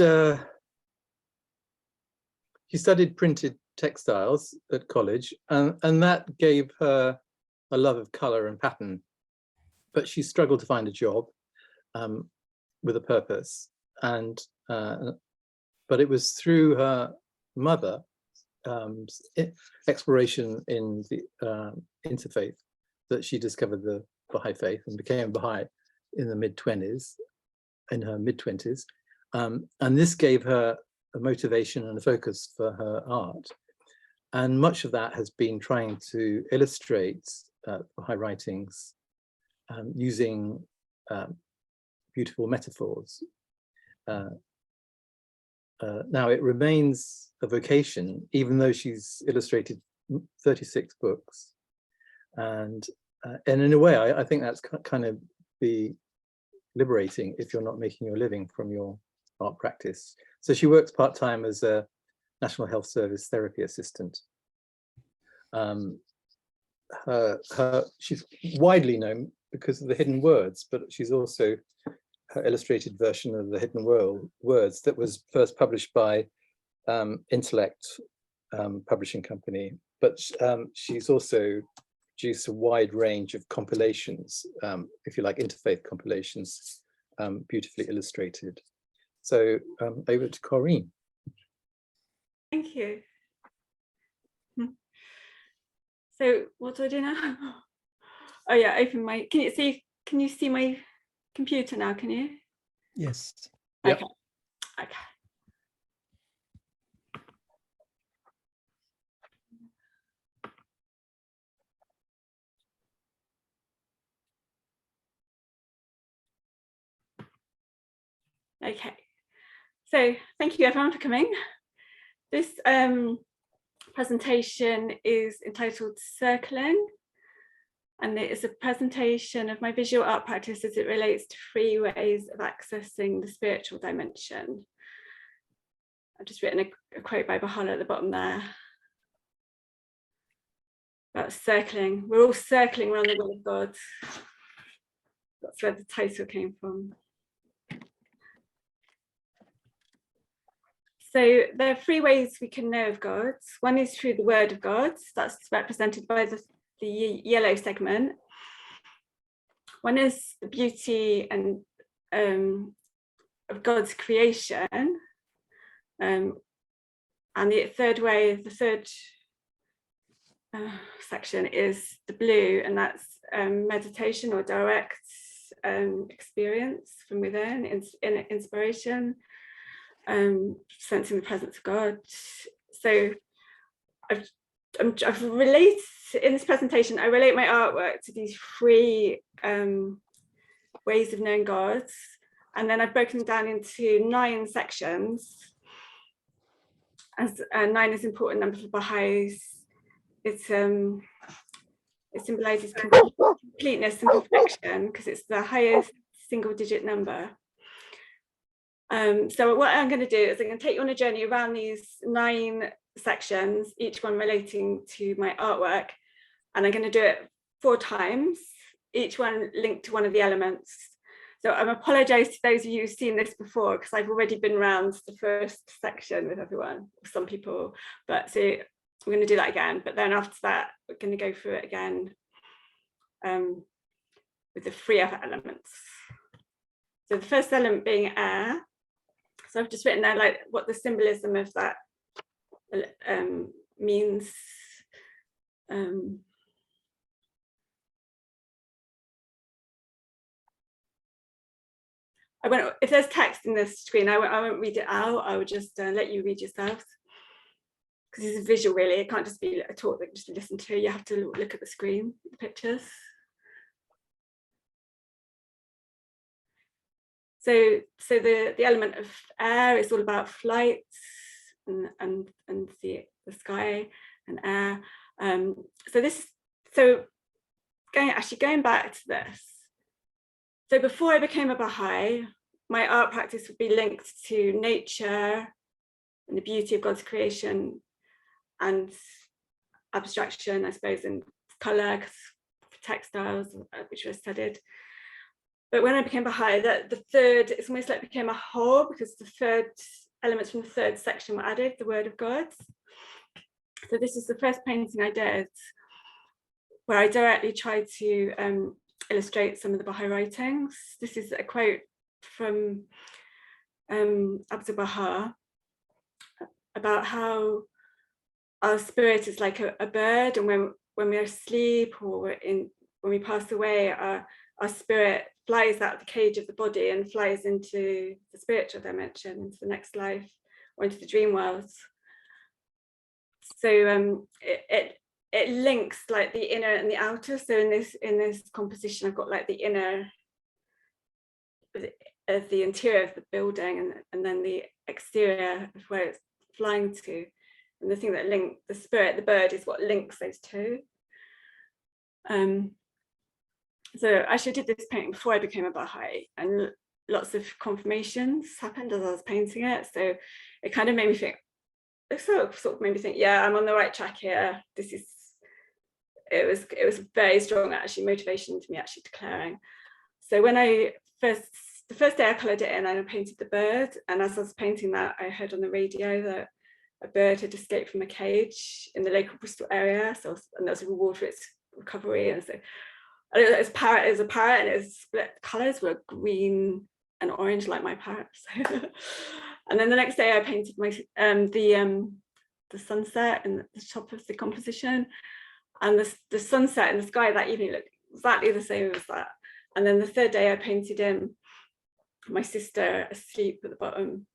uh, she studied printed textiles at college, and that gave her a love of color and pattern. But she struggled to find a job with a purpose, and but it was through her mother exploration in the interfaith that she discovered the Baha'i faith and became Baha'i in the in her mid-20s. And this gave her a motivation and a focus for her art. And much of that has been trying to illustrate Baha'i writings using beautiful metaphors. Now it remains a vocation, even though she's illustrated 36 books. And in a way, I think that's kind of be liberating if you're not making your living from your art practice. So she works part-time as a National Health Service therapy assistant. She's widely known because of the hidden words, but she's also her illustrated version of the hidden words that was first published by Intellect publishing company. But she's also produced a wide range of compilations, if you like, interfaith compilations, beautifully illustrated. So over to Corinne. Thank you. So what do I do now? Oh yeah, open my, can you see my computer now, can you? Yes. Yep. Okay. Okay. Okay, so thank you everyone for coming. This presentation is entitled Circling, and it is a presentation of my visual art practice as it relates to 3 ways of accessing the spiritual dimension. I've just written a quote by Baha'i at the bottom there about circling. We're all circling around the will of God. That's where the title came from. So there are 3 ways we can know of God. One is through the word of God. That's represented by the yellow segment. One is the beauty and of God's creation. And the third way, the third section is the blue, and that's meditation or direct experience from within, inspiration. Sensing the presence of God. So I've related in this presentation, I relate my artwork to these 3 ways of knowing God, and then I've broken them down into 9 sections, as 9 is an important number for Baha'is. It symbolizes completeness and perfection because it's the highest single-digit number. So what I'm going to do is I'm going to take you on a journey around these 9 sections, each one relating to my artwork, and I'm going to do it 4 times, each one linked to one of the elements. So I apologize to those of you who've seen this before, because I've already been around the first section with everyone, some people, but so we're going to do that again, but then after that we're going to go through it again with the 3 other elements. So the first element being air. So I've just written there like what the symbolism of that means. If there's text in this screen, I won't read it out. I would just let you read yourselves, because it's a visual really. It can't just be a talk that you just listen to. You have to look at the screen, the pictures. So the element of air is all about flight and the sky and air. Going back to this. So before I became a Baha'i, my art practice would be linked to nature and the beauty of God's creation and abstraction, I suppose, and colour, textiles, which were studied. But when I became Baha'i, the third, it's almost like became a whole, because the third elements from the third section were added, the word of God. So this is the first painting I did where I directly tried to illustrate some of the Baha'i writings. This is a quote from Abdul Baha about how our spirit is like a bird, and when we're asleep or when we pass away, our spirit flies out of the cage of the body and flies into the spiritual dimension, into the next life, or into the dream world. So it links like the inner and the outer. So in this composition, I've got like the inner of the interior of the building, and then the exterior of where it's flying to. And the thing that links the spirit, the bird, is what links those two. So actually I did this painting before I became a Baha'i, and lots of confirmations happened as I was painting it. So it kind of made me think, it sort of made me think, yeah, I'm on the right track here. It was very strong actually motivation to me actually declaring. So when the first day I coloured it in, I painted the bird, and as I was painting that, I heard on the radio that a bird had escaped from a cage in the local Bristol area. So, and there was a reward for its recovery. And so it was a parrot, and its split colours were green and orange like my parrot. So and then the next day I painted the sunset in the top of the composition, and the sunset in the sky that evening looked exactly the same as that. And then the third day I painted in my sister asleep at the bottom,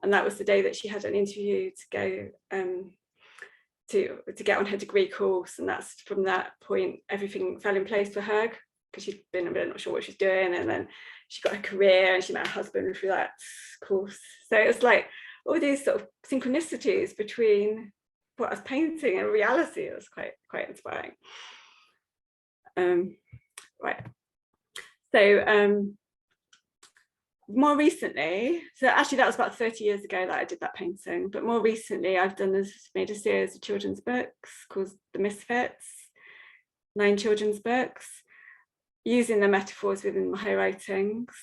and that was the day that she had an interview to go to get on her degree course. And that's from that point everything fell in place for her, because she'd been a bit not sure what she was doing, and then she got a career and she met her husband through that course. So it was like all these sort of synchronicities between what I was painting and reality. It was quite inspiring. Right. So more recently, so actually that was about 30 years ago that I did that painting, but more recently I've made a series of children's books called The Misfits, 9 children's books, using the metaphors within my writings.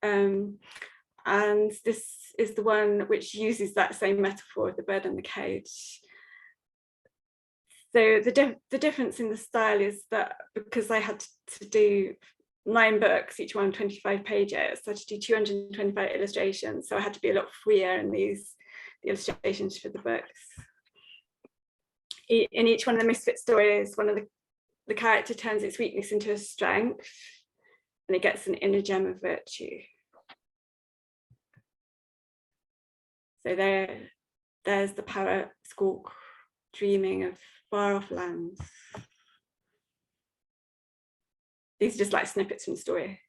And this is the one which uses that same metaphor of the bird and the cage. So the difference in the style is that because I had to do 9 books, each one 25 pages, so I had to do 225 illustrations. So I had to be a lot freer in the illustrations for the books. In each one of the Misfit stories, one of the character turns its weakness into a strength, and it gets an inner gem of virtue. So there's the parrot squawk dreaming of far off lands. These are just like snippets from the story.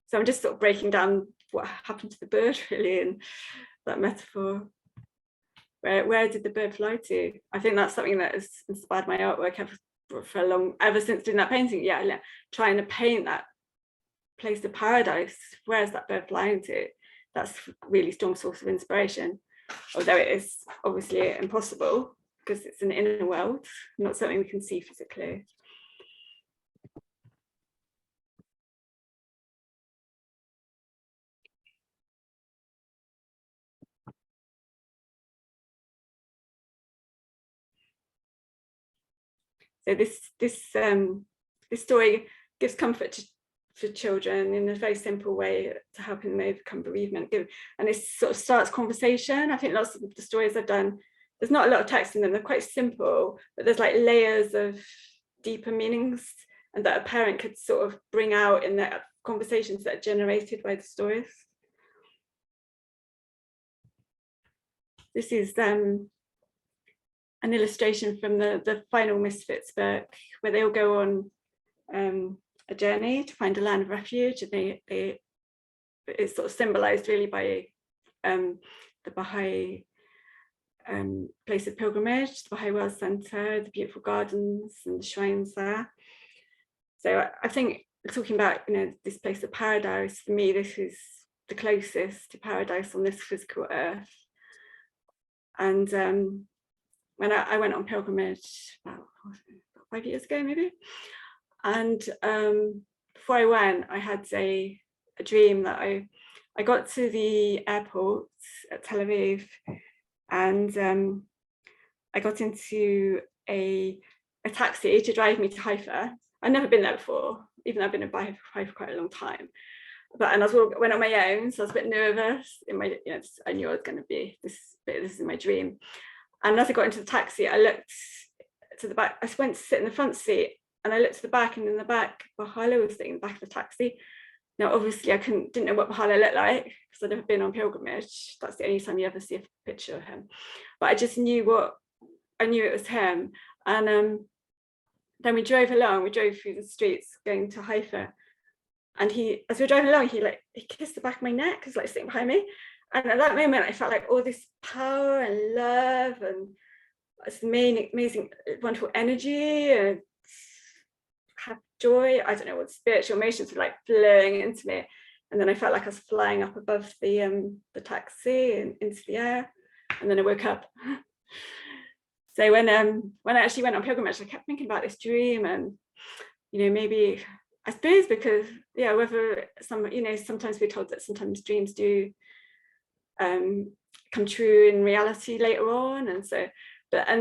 So I'm just sort of breaking down what happened to the bird really in that metaphor. Where did the bird fly to? I think that's something that has inspired my artwork ever since doing that painting. Yeah, trying to paint that place of paradise. Where's that bird flying to? That's a really strong source of inspiration, although it is obviously impossible because it's an inner world, not something we can see physically. So this story gives comfort for children in a very simple way to help them overcome bereavement. And it sort of starts conversation. I think lots of the stories I've done, there's not a lot of text in them. They're quite simple, but there's like layers of deeper meanings, and that a parent could sort of bring out in their conversations that are generated by the stories. This is an illustration from the final Misfits book, where they all go on a journey to find a land of refuge, and it's sort of symbolized really by the Baha'i place of pilgrimage, the Baha'i World Centre, the beautiful gardens and the shrines there. So I think talking about this place of paradise, for me, this the closest to paradise on this physical earth. And when I went on pilgrimage about 5 years ago, maybe, and before I went, I had a dream that I got to the airport at Tel Aviv, and I got into a taxi to drive me to Haifa. I'd never been there before, even though I've been in Baha'i for quite a long time. And went on my own, so I was a bit nervous. I knew I was going to be this is my dream. And as I got into the taxi, I looked to the back. I went to sit in the front seat, and I looked to the back, and in the back, Baha'i was sitting in the back of the taxi. Now, obviously, I didn't know what Baha'i looked like because I'd never been on pilgrimage. That's the only time you ever see a picture of him. But I just knew it was him. And then we drove through the streets going to Haifa. And as we were driving along, he kissed the back of my neck, because like sitting behind me. And at that moment, I felt like all this power and love and this amazing, wonderful energy and joy. I don't know what spiritual emotions were like flowing into me. And then I felt like I was flying up above the taxi and into the air. And then I woke up. So when I actually went on pilgrimage, I kept thinking about this dream, and maybe, I suppose because whether sometimes we're told that sometimes dreams do come true in reality later on, and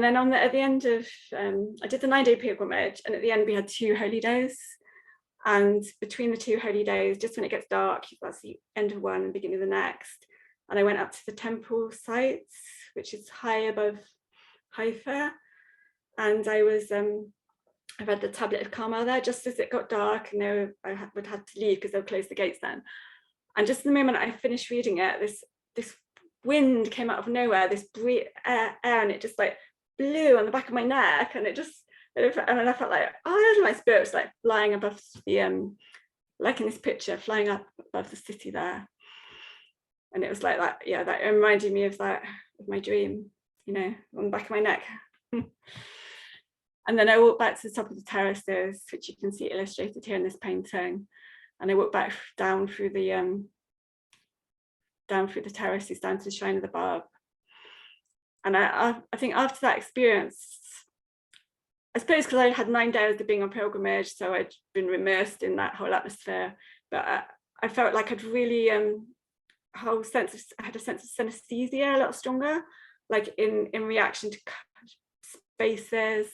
then at the end of I did the 9-day pilgrimage, and at the end we had 2 holy days, and between the 2 holy days, just when it gets dark, that's the end of one and beginning of the next, and I went up to the temple sites, which is high above Haifa, and I read the Tablet of Carmel there just as it got dark, and I would have to leave because they'll close the gates then. And just the moment I finished reading it, this wind came out of nowhere, this air, and it just like blew on the back of my neck, and and I felt like, my spirit was like flying above the like in this picture, flying up above the city there. And it was like that, that reminded me of my dream, on the back of my neck. And then I walked back to the top of the terraces, which you can see illustrated here in this painting. And I walked back down through the terraces, down to the shrine of the Barb. And I think after that experience, I suppose because I had 9 days of being on pilgrimage, so I'd been immersed in that whole atmosphere. But I felt like I'd really I had a sense of synesthesia a lot stronger, like in reaction to spaces.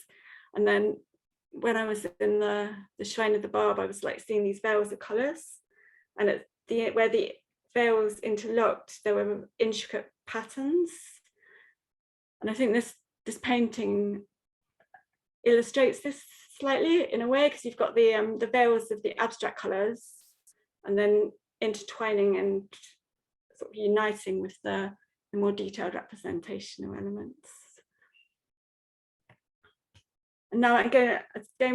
And then when I was in the shrine of the Barb, I was like seeing these veils of colours, and where the veils interlocked, there were intricate patterns. And I think this painting illustrates this slightly in a way, because you've got the veils of the abstract colours, and then intertwining and sort of uniting with the more detailed representational elements. And now I'm going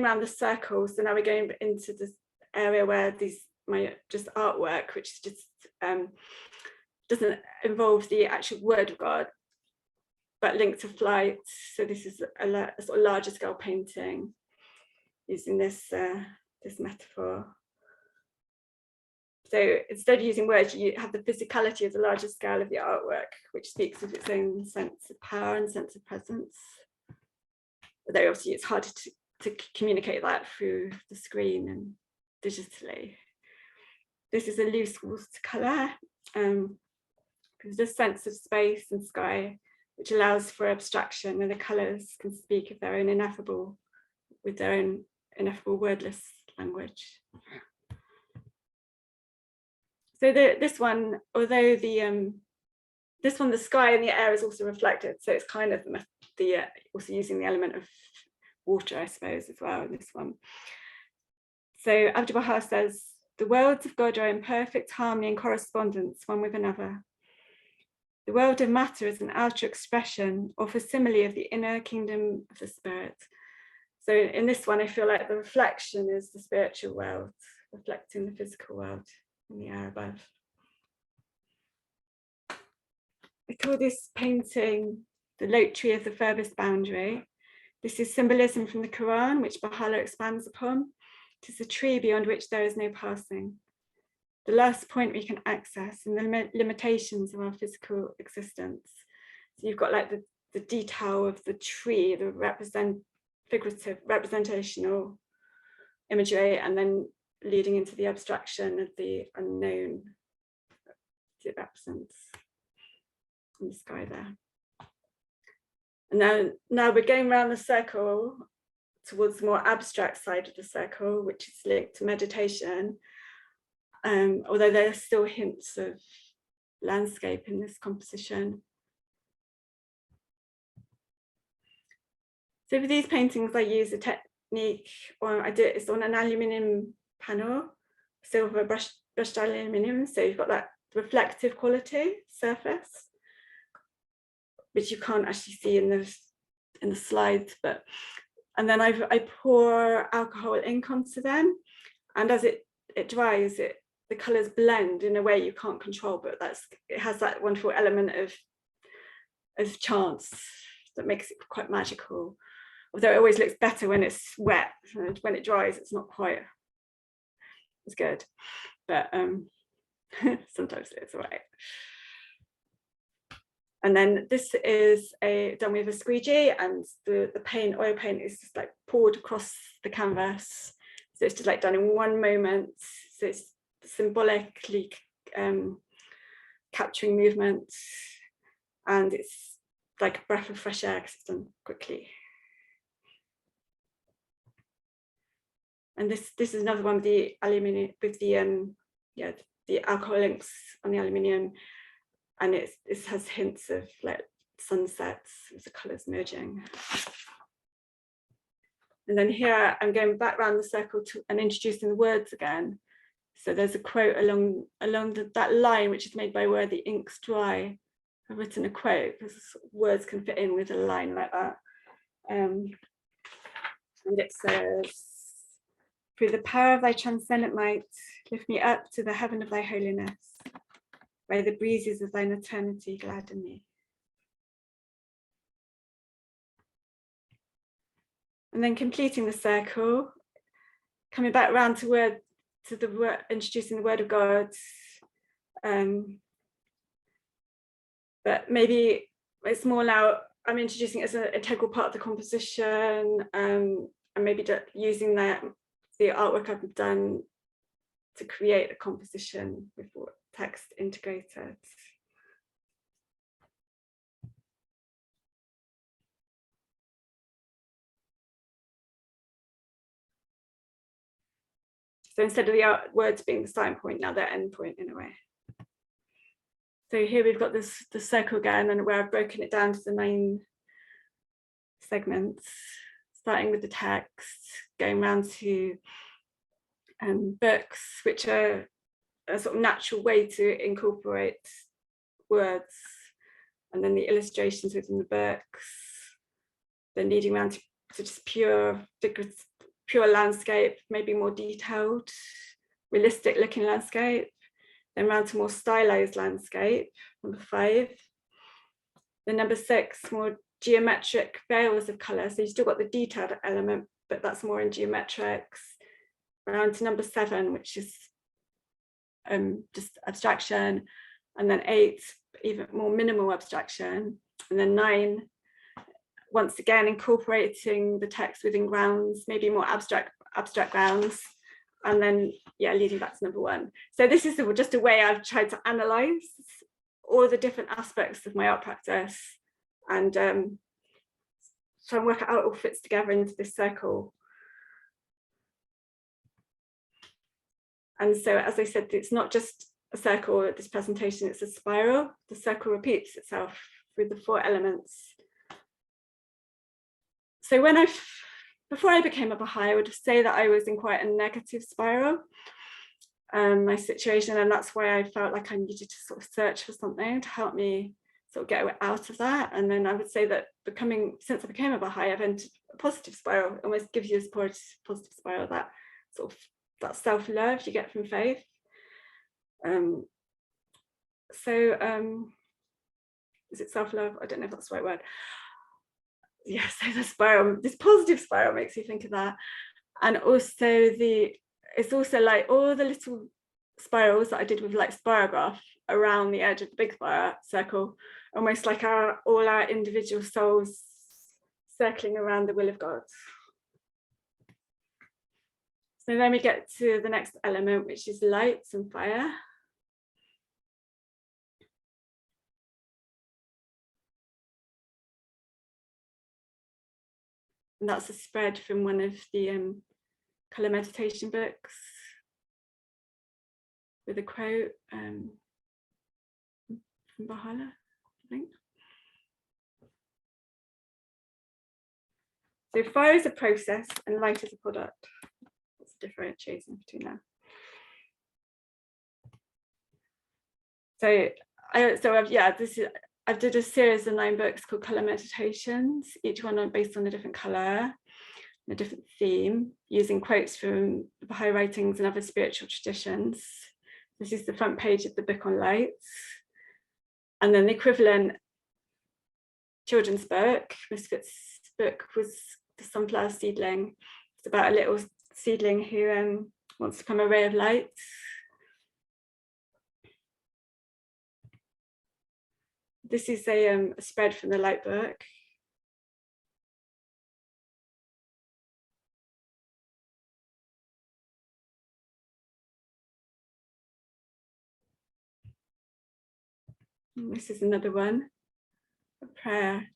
around the circle. So now we're going into this area where my artwork, which just doesn't involve the actual word of God, but linked to flight. So this is a sort of larger scale painting using this metaphor. So instead of using words, you have the physicality of the larger scale of the artwork, which speaks of its own sense of power and sense of presence. Although obviously it's harder to communicate that through the screen and digitally. This is a loose watercolour, because this sense of space and sky, which allows for abstraction, and the colours can speak of their own ineffable wordless language. So this one, although the sky and the air is also reflected, so it's kind of also using the element of water, I suppose, as well in this one. So Abdu'l-Baha says, the worlds of God are in perfect harmony and correspondence one with another. The world of matter is an outer expression or facsimile of the inner kingdom of the spirit. So in this one, I feel like the reflection is the spiritual world, reflecting the physical world in the air above. I call this painting the Lote Tree of the Furthest Boundary. This is symbolism from the Quran, which Baha'u'llah expands upon. It is a tree beyond which there is no passing. the last point we can access and the limitations of our physical existence. So you've got like the detail of the tree, the figurative representational imagery, and then leading into the abstraction of the unknown it represents in the sky there. And now we're going around the circle towards the more abstract side of the circle, which is linked to meditation, although there are still hints of landscape in this composition. So for these paintings, I use a technique, or it's on an aluminium panel, silver brushed aluminium. So you've got that reflective quality surface, which you can't actually see in the slides, and then I pour alcohol ink onto them, and as it dries, the colours blend in a way you can't control, but it has that wonderful element of chance that makes it quite magical. Although it always looks better when it's wet, and when it dries, it's not quite as good. But sometimes it's all right. And then this is done with a squeegee, and the oil paint is just like poured across the canvas. So it's just like done in one moment. So it's symbolically capturing movement, and it's like a breath of fresh air because it's done quickly. And this is another one with the aluminium, with the alcohol inks on the aluminium, and it has hints of like sunsets with the colours merging. And then here I'm going back around the circle and introducing the words again. So there's a quote along that line, which is made by where the inks dry. I've written a quote because words can fit in with a line like that. And it says, "Through the power of thy transcendent might, lift me up to the heaven of thy holiness. By the breezes of thine eternity, gladden me." And then completing the circle, coming back around to introducing the word of God. But maybe it's more now, I'm introducing it as an integral part of the composition, and maybe using the artwork I've done to create a composition with text integrated. So instead of the words being the starting point, now they're end point in a way. So here we've got the circle again, and where I've broken it down to the 9 segments, starting with the text, going around to books, which are a sort of natural way to incorporate words, and then the illustrations within the books, then leading around to just pure landscape, maybe more detailed, realistic looking landscape, then round to more stylized landscape, number 5. Then number 6, more geometric veils of color. So you still got the detailed element, but that's more in geometrics. Around to number 7, which is just abstraction, and then 8, even more minimal abstraction, and then 9, once again incorporating the text within grounds, maybe more abstract grounds, and then leading back to number 1. So this is just a way I've tried to analyze all the different aspects of my art practice, and try and work out how it all fits together into this circle. And so, as I said, it's not just a circle at this presentation, it's a spiral. The circle repeats itself through the 4 elements. So before I became a Baha'i, I would say that I was in quite a negative spiral, my situation, and that's why I felt like I needed to sort of search for something to help me sort of get out of that. And then I would say that since I became a Baha'i, I've entered a positive spiral, almost gives you a positive spiral, that sort of that self-love you get from faith. Is it self-love? I don't know if that's the right word. Yeah, so the spiral, this positive spiral makes you think of that. And also it's also like all the little spirals that I did with like spirograph around the edge of the big circle, almost like all our individual souls circling around the will of God. So then we get to the next element, which is light and fire. And that's a spread from one of the colour meditation books with a quote from Baha'i, I think. So fire is a process and light is a product. That's the differentiation between them. So I did a series of 9 books called Colour Meditations, each one based on a different colour, a different theme, using quotes from Baha'i writings and other spiritual traditions. This is the front page of the book on lights. And then the equivalent children's book, Misfit's book, was The Sunflower Seedling. It's about a little seedling who wants to become a ray of light. This is a spread from the light book. And this is another one, a prayer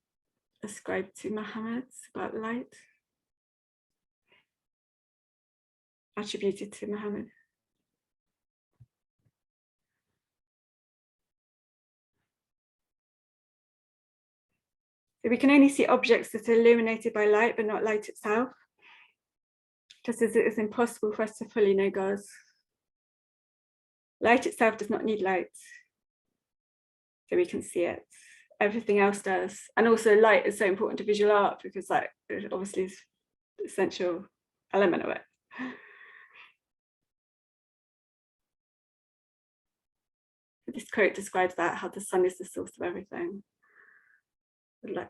ascribed to Muhammad about light, attributed to Muhammad. So we can only see objects that are illuminated by light, but not light itself, just as it is impossible for us to fully know God. Light itself does not need light, so we can see it. Everything else does. And also light is so important to visual art because like it obviously is an essential element of it. This quote describes that, how the sun is the source of everything. It like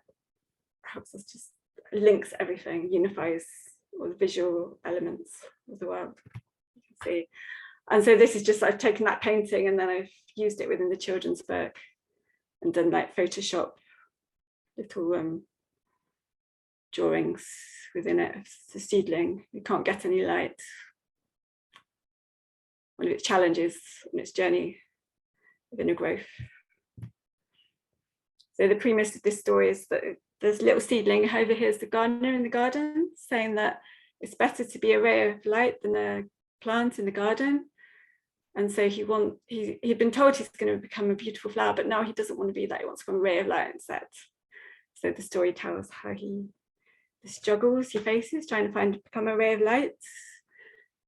helps us, just links everything, unifies all the visual elements of the world. You can see. And so this is just, I've taken that painting and then I've used it within the children's book and done like Photoshop little drawings within it. It's a seedling, you can't get any light. One of its challenges on its journey within a growth. So the premise of this story is that there's a little seedling overhears the gardener in the garden saying that it's better to be a ray of light than a plant in the garden. And so he'd been told he's going to become a beautiful flower, but now he doesn't want to be that. He wants to become a ray of light instead. So the story tells how the struggles he faces trying to become a ray of light.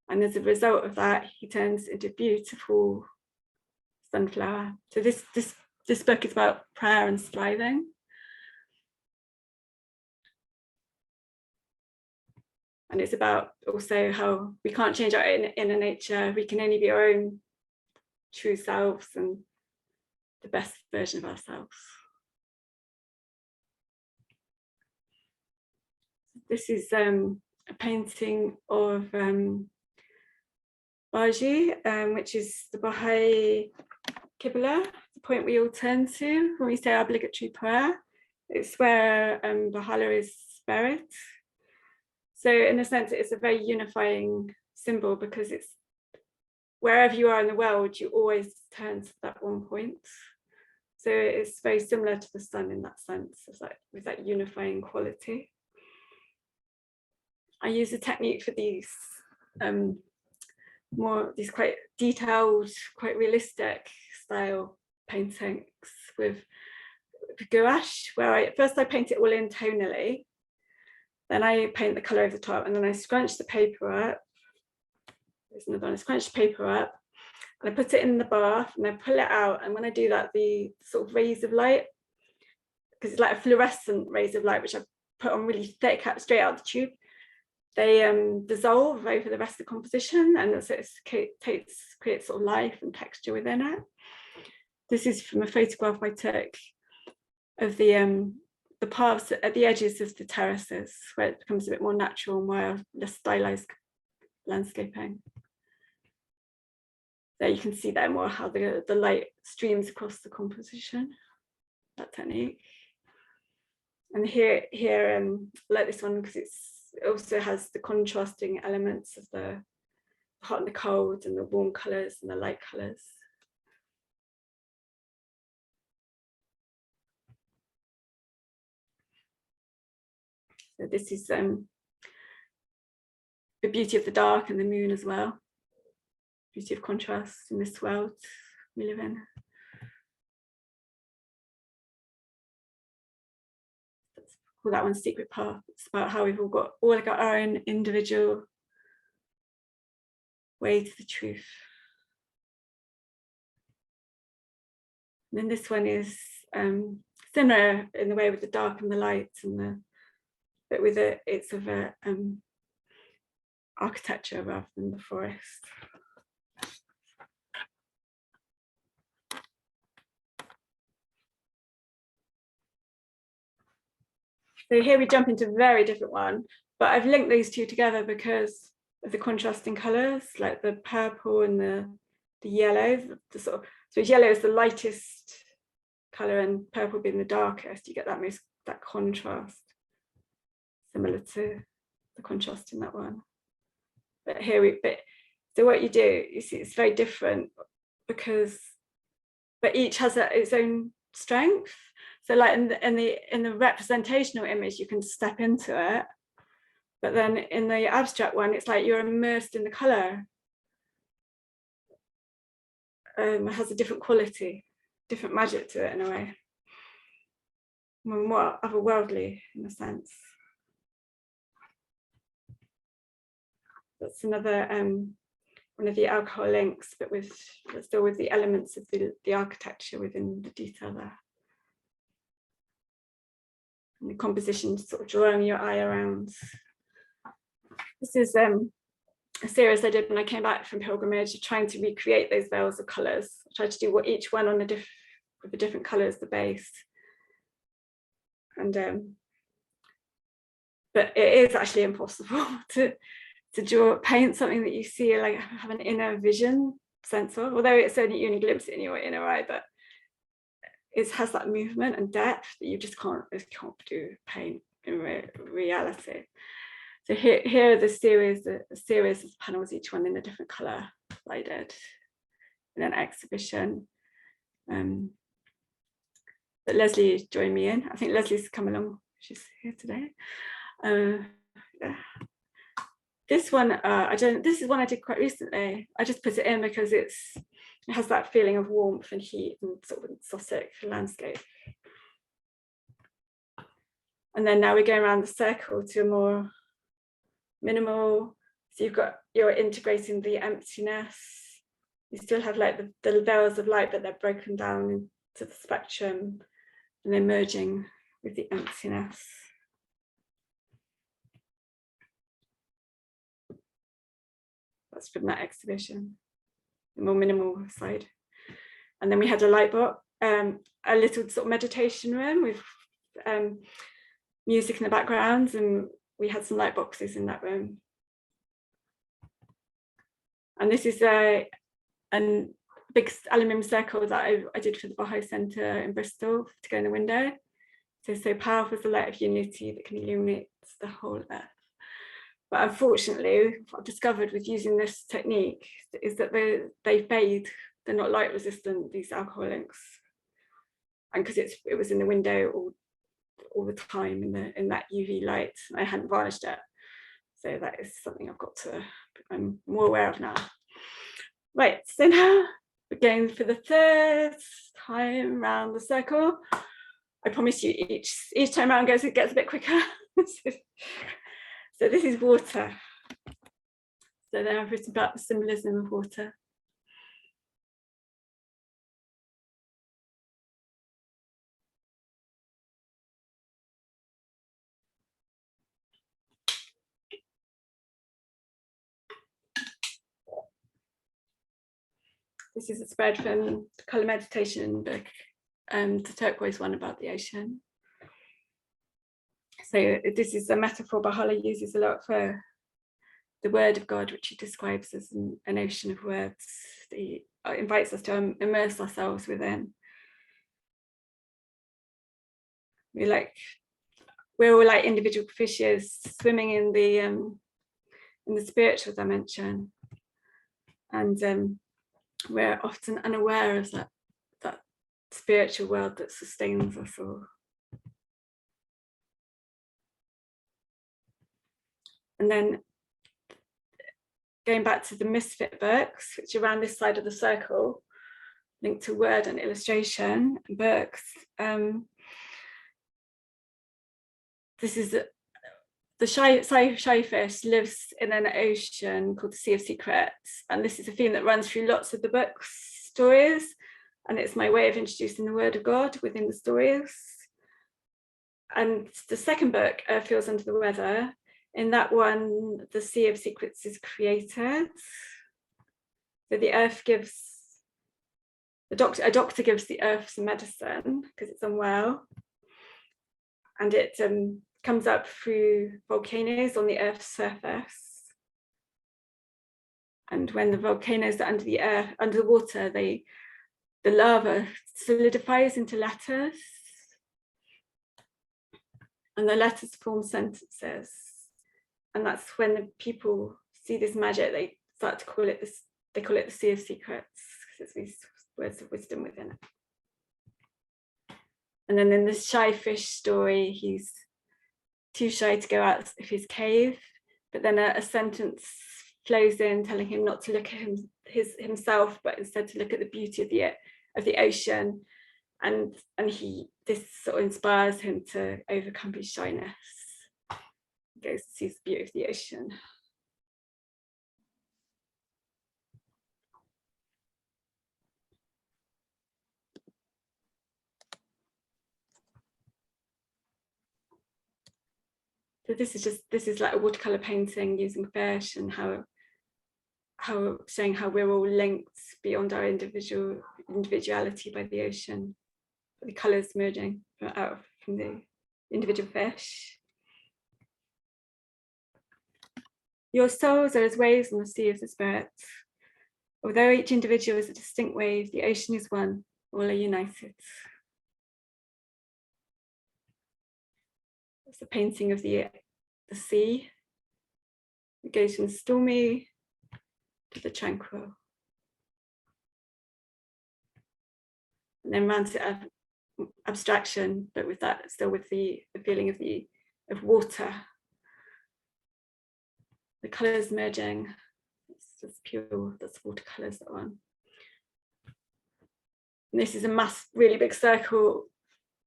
And as a result of that, he turns into a beautiful sunflower. So this book is about prayer and striving. And it's about also how we can't change our inner nature. We can only be our own true selves and the best version of ourselves. This is a painting of Baha'i, which is the Baha'i Qibla, the point we all turn to when we say our obligatory prayer. It's where Baha'u'llah is buried. So in a sense, it's a very unifying symbol because it's wherever you are in the world, you always turn to that one point. So it's very similar to the sun in that sense, it's like with that unifying quality. I use a technique for these quite detailed, quite realistic style paintings with gouache, where first I paint it all in tonally, then I paint the colour over the top, and then I scrunch the paper up. There's another one. I scrunch the paper up, and I put it in the bath, and I pull it out. And when I do that, the sort of rays of light, because it's like a fluorescent rays of light, which I put on really thick, straight out the tube, they dissolve over the rest of the composition, and so it creates sort of life and texture within it. This is from a photograph I took of the paths at the edges of the terraces, where it becomes a bit more natural and more less stylized landscaping. There you can see there more how the light streams across the composition, that technique. And here I like this one because it also has the contrasting elements of the hot and the cold and the warm colours and the light colours. So this is the beauty of the dark and the moon as well. Beauty of contrast in this world we live in. Let's call that one Secret Path. It's about how we've all got our own individual way to the truth. And then this one is similar in the way with the dark and the light, and but with it's of a architecture rather than the forest. So here we jump into a very different one, but I've linked these two together because of the contrasting colours, like the purple and the yellow. So yellow is the lightest colour and purple being the darkest. You get that contrast, similar to the contrast in that one. But here so what you do, you see, it's very different but each has its own strength. So like in the representational image, you can step into it, but then in the abstract one, it's like you're immersed in the color. It has a different quality, different magic to it in a way, more otherworldly in a sense. That's another one of the alcohol links, but still with the elements of the architecture within the detail there. And the composition sort of drawing your eye around. This is a series I did when I came back from pilgrimage, trying to recreate those veils of colours. I tried to do each one on with a different colour as the base. And but it is actually impossible to paint something that you see, like have an inner vision sense of, although it's only you only glimpse it in your inner eye, but it has that movement and depth that you just can't do paint in reality. So here are the series of panels, each one in a different colour that I did in an exhibition that Leslie joined me in. I think Leslie's come along, she's here today. Yeah. This one, this is one I did quite recently. I just put it in because it has that feeling of warmth and heat and sort of exotic landscape. And then now we're going around the circle to a more minimal. So you're integrating the emptiness. You still have like the veils of light, but they're broken down into the spectrum and they're merging with the emptiness. That's from that exhibition, the more minimal side. And then we had a light box, a little sort of meditation room with music in the background, and we had some light boxes in that room. And this is a big aluminium circle that I did for the Baha'i Centre in Bristol to go in the window. So powerful is the light of unity that can illuminate the whole earth. But unfortunately, what I've discovered with using this technique is that they fade. They're not light resistant, these alcohol inks. And because it was in the window all the time in that UV light, I hadn't varnished it. So that is something I'm more aware of now. Right, so now we're going for the third time around the circle. I promise you each time around it gets a bit quicker. So this is water. So then I've written about the symbolism of water. This is a spread from the Colour Meditation book, the turquoise one about the ocean. So this is a metaphor Bahá'u'lláh uses a lot for the word of God, which he describes as an ocean of words. He invites us to immerse ourselves within. We're all like individual fishes swimming in the spiritual dimension, and we're often unaware of that spiritual world that sustains us all. And then going back to the misfit books, which are around this side of the circle, linked to word and illustration and books. This is the shy fish lives in an ocean called the Sea of Secrets, and this is a theme that runs through lots of the book's stories, and it's my way of introducing the word of God within the stories. And the second book, Feels Under the Weather, in that one, the Sea of Secrets is created. So the earth gives, a doctor gives the earth some medicine because it's unwell, and it comes up through volcanoes on the earth's surface. And when the volcanoes are under the water, the lava solidifies into letters, and the letters form sentences. And that's when the people see this magic, they start to call it this, they call it the Sea of Secrets, because it's these words of wisdom within it. And then in this shy fish story, he's too shy to go out of his cave, but then a sentence flows in telling him not to look at himself, but instead to look at the beauty of the ocean, and this sort of inspires him to overcome his shyness. He goes to see the beauty of the ocean. So this is like a watercolor painting using fish, and how showing how we're all linked beyond our individuality by the ocean, the colors merging out from the individual fish. Your souls are as waves on the sea of the spirit. Although each individual is a distinct wave, the ocean is one, all are united. It's a painting of the sea. It goes from the stormy to the tranquil. And then round to abstraction, but with that, still with the feeling of water. The colours merging. It's just pure, that's watercolours, that one. And this is a really big circle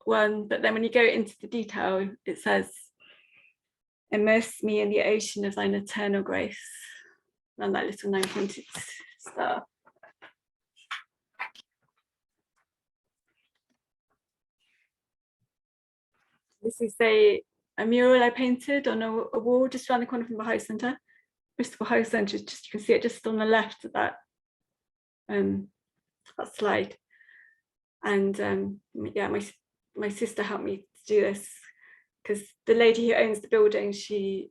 one, but then when you go into the detail, it says, immerse me in the ocean of thine eternal grace. And that little 9-pointed star. This is a mural I painted on a wall just around the corner from the Baha'i Centre. Bristol Baha'i Centre, just you can see it just on the left of that slide. And yeah, my sister helped me to do this, because the lady who owns the building, she's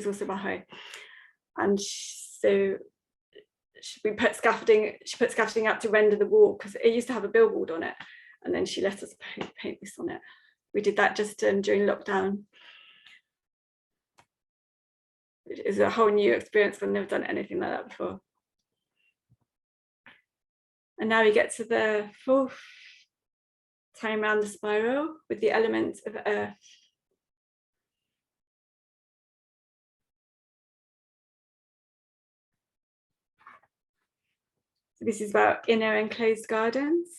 also Baha'i, and so she put scaffolding up to render the wall, because it used to have a billboard on it, and then she let us paint this on it. We did that just during lockdown. It is a whole new experience. I've never done anything like that before. And now we get to the fourth time around the spiral with the element of earth. So this is about inner enclosed gardens,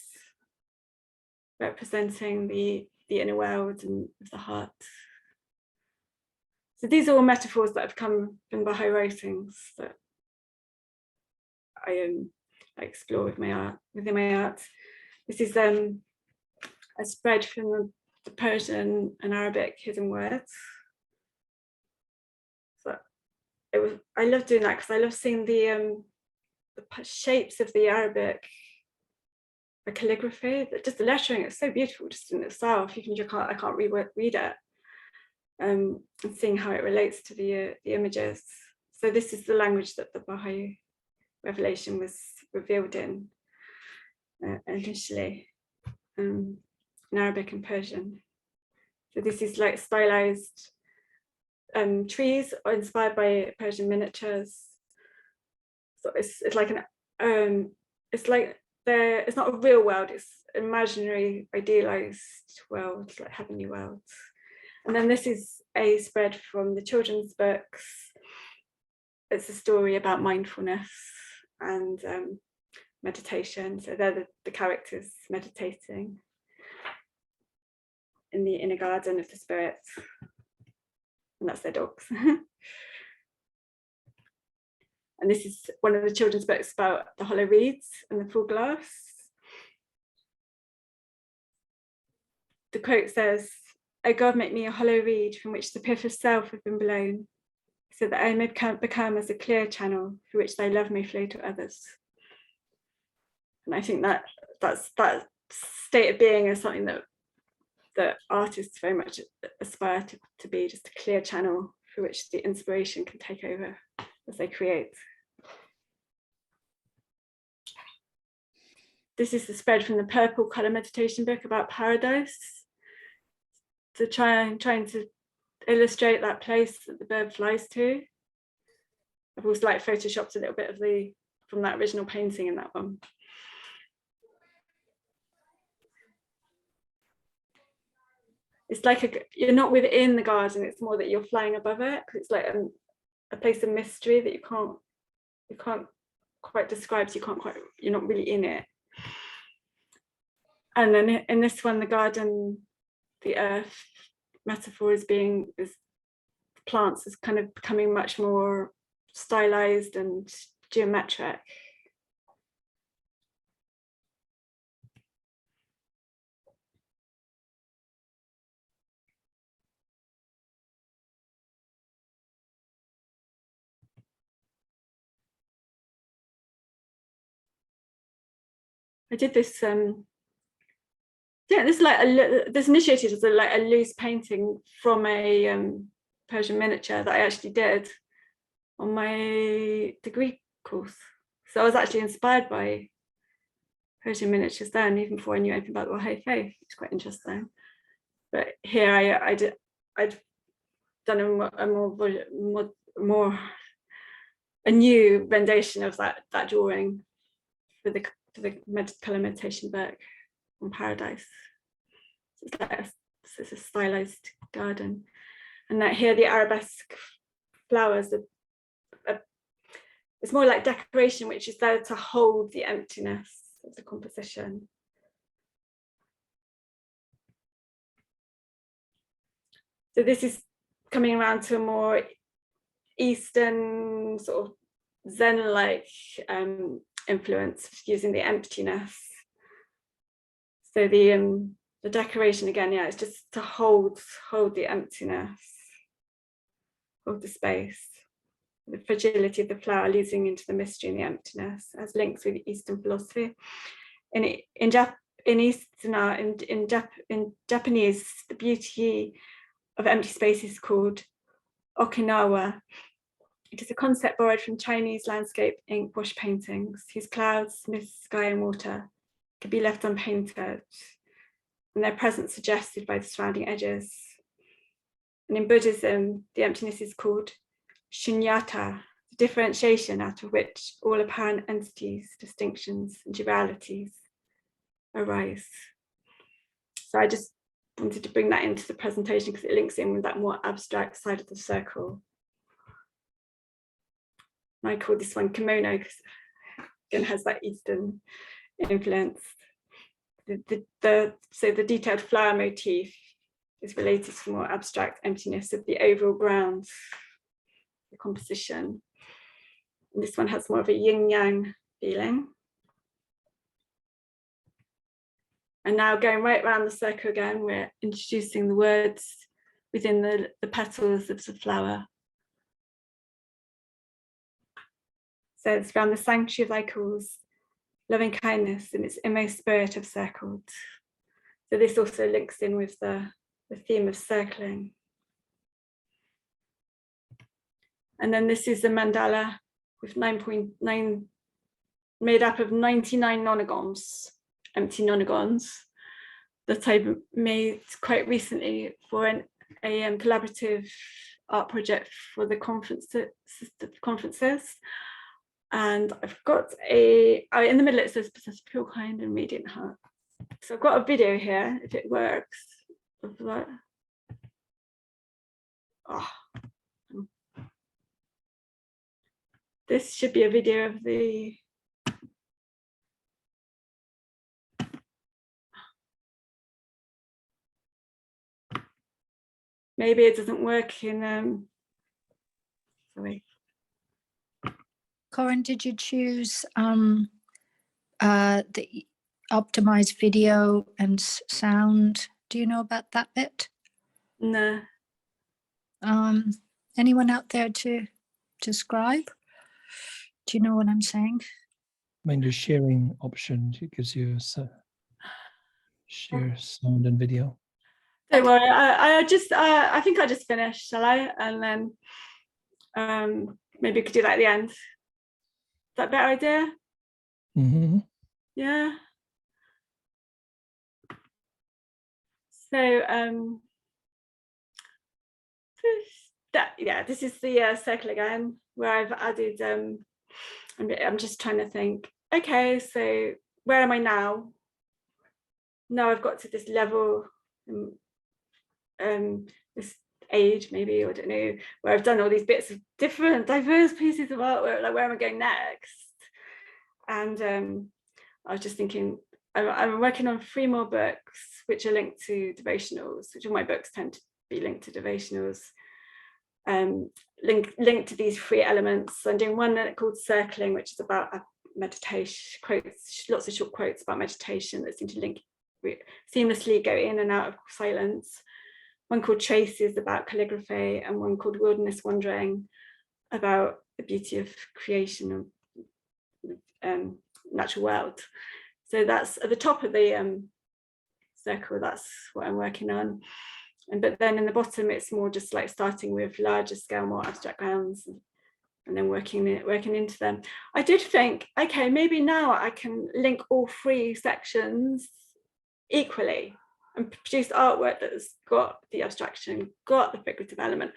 representing the inner world and of the heart. So these are all metaphors that have come from Baha'i writings that I explore with my art, within my art. This is a spread from the Persian and Arabic hidden words. So I love doing that, because I love seeing the shapes of the Arabic, the calligraphy, just the lettering. It's so beautiful just in itself. I can't read it, and seeing how it relates to the images. So this is the language that the Baha'i revelation was revealed in initially, in Arabic and Persian. So this is like stylized trees are inspired by Persian miniatures. So it's like it's like it's not a real world, it's imaginary, idealized world, like heavenly worlds. And then this is a spread from the children's books. It's a story about mindfulness and meditation. So they're the characters meditating in the inner garden of the spirits, and that's their dogs. And this is one of the children's books about the hollow reeds and the full glass. The quote says, "O God, make me a hollow reed from which the pith of self have been blown, so that I may become as a clear channel through which thy love may flow to others." And I think that state of being is something that artists very much aspire to be, just a clear channel through which the inspiration can take over as they create. This is the spread from the purple colour meditation book about paradise. So trying to illustrate that place that the bird flies to. I've also like photoshopped a little bit of from that original painting in that one. It's like you're not within the garden, it's more that you're flying above it, because it's like a place of mystery that you can't quite describe, so you're not really in it. And then in this one, the garden, the earth metaphor is plants is kind of becoming much more stylized and geometric. I did this this is like this initiated as a loose painting from a Persian miniature that I actually did on my degree course. So I was actually inspired by Persian miniatures then, even before I knew anything about the Baha'i faith. It's quite interesting. But here I'd done a new rendition of that drawing for the colour meditation book on paradise. So it's a stylized garden, and that here the arabesque flowers it's more like decoration, which is there to hold the emptiness of the composition. So this is coming around to a more Eastern sort of Zen-like influence, using the emptiness. So the decoration again, yeah, it's just to hold the emptiness, hold the space. The fragility of the flower leading into the mystery and the emptiness, as links with Eastern philosophy. In Japanese, the beauty of empty space is called Okinawa. It is a concept borrowed from Chinese landscape ink wash paintings, whose clouds, mist, sky and water could be left unpainted, and their presence suggested by the surrounding edges. And in Buddhism, the emptiness is called shunyata, the differentiation out of which all apparent entities, distinctions and dualities arise. So I just wanted to bring that into the presentation because it links in with that more abstract side of the circle. And I call this one kimono because it has that Eastern influence. So the detailed flower motif is related to more abstract emptiness of the overall grounds, the composition. And this one has more of a yin-yang feeling. And now going right around the circle again, we're introducing the words within the petals of the flower. So it's around the sanctuary of thy cause, loving kindness in its inmost spirit have circled. So this also links in with the theme of circling. And then this is the mandala with 9.9, made up of 99 nonagons, empty nonagons, that I made quite recently for a collaborative art project for the conferences. And I've got in the middle it says possess pure kind and radiant heart. So I've got a video here, if it works, of that. Oh. This should be a video of the maybe it doesn't work in sorry. Corinne, did you choose the optimized video and sound? Do you know about that bit? No. Anyone out there to describe? Do you know what I'm saying? I mean, the sharing option, it gives you share sound and video. Don't worry, I think I just finished, shall I? And then maybe we could do that at the end. Is that a better idea? Mm-hmm. Yeah. So this is the circle again, where I've added I'm just trying to think, okay, so where am I now? Now I've got to this level, this age maybe, I don't know, where I've done all these bits of different diverse pieces of artwork, like where am I going next? And I was just thinking, I'm working on 3 more books which are linked to devotionals, which all my books tend to be linked to devotionals, linked to these 3 elements. So I'm doing one called Circling, which is about meditation, quotes, lots of short quotes about meditation that seem to seamlessly go in and out of silence. One called Traces about calligraphy, and one called Wilderness Wandering about the beauty of creation and natural world. So that's at the top of the circle, that's what I'm working on. But then in the bottom, it's more just like starting with larger scale, more abstract grounds, and then working into them. I did think, okay, maybe now I can link all 3 sections equally and produce artwork that's got the abstraction, got the figurative element,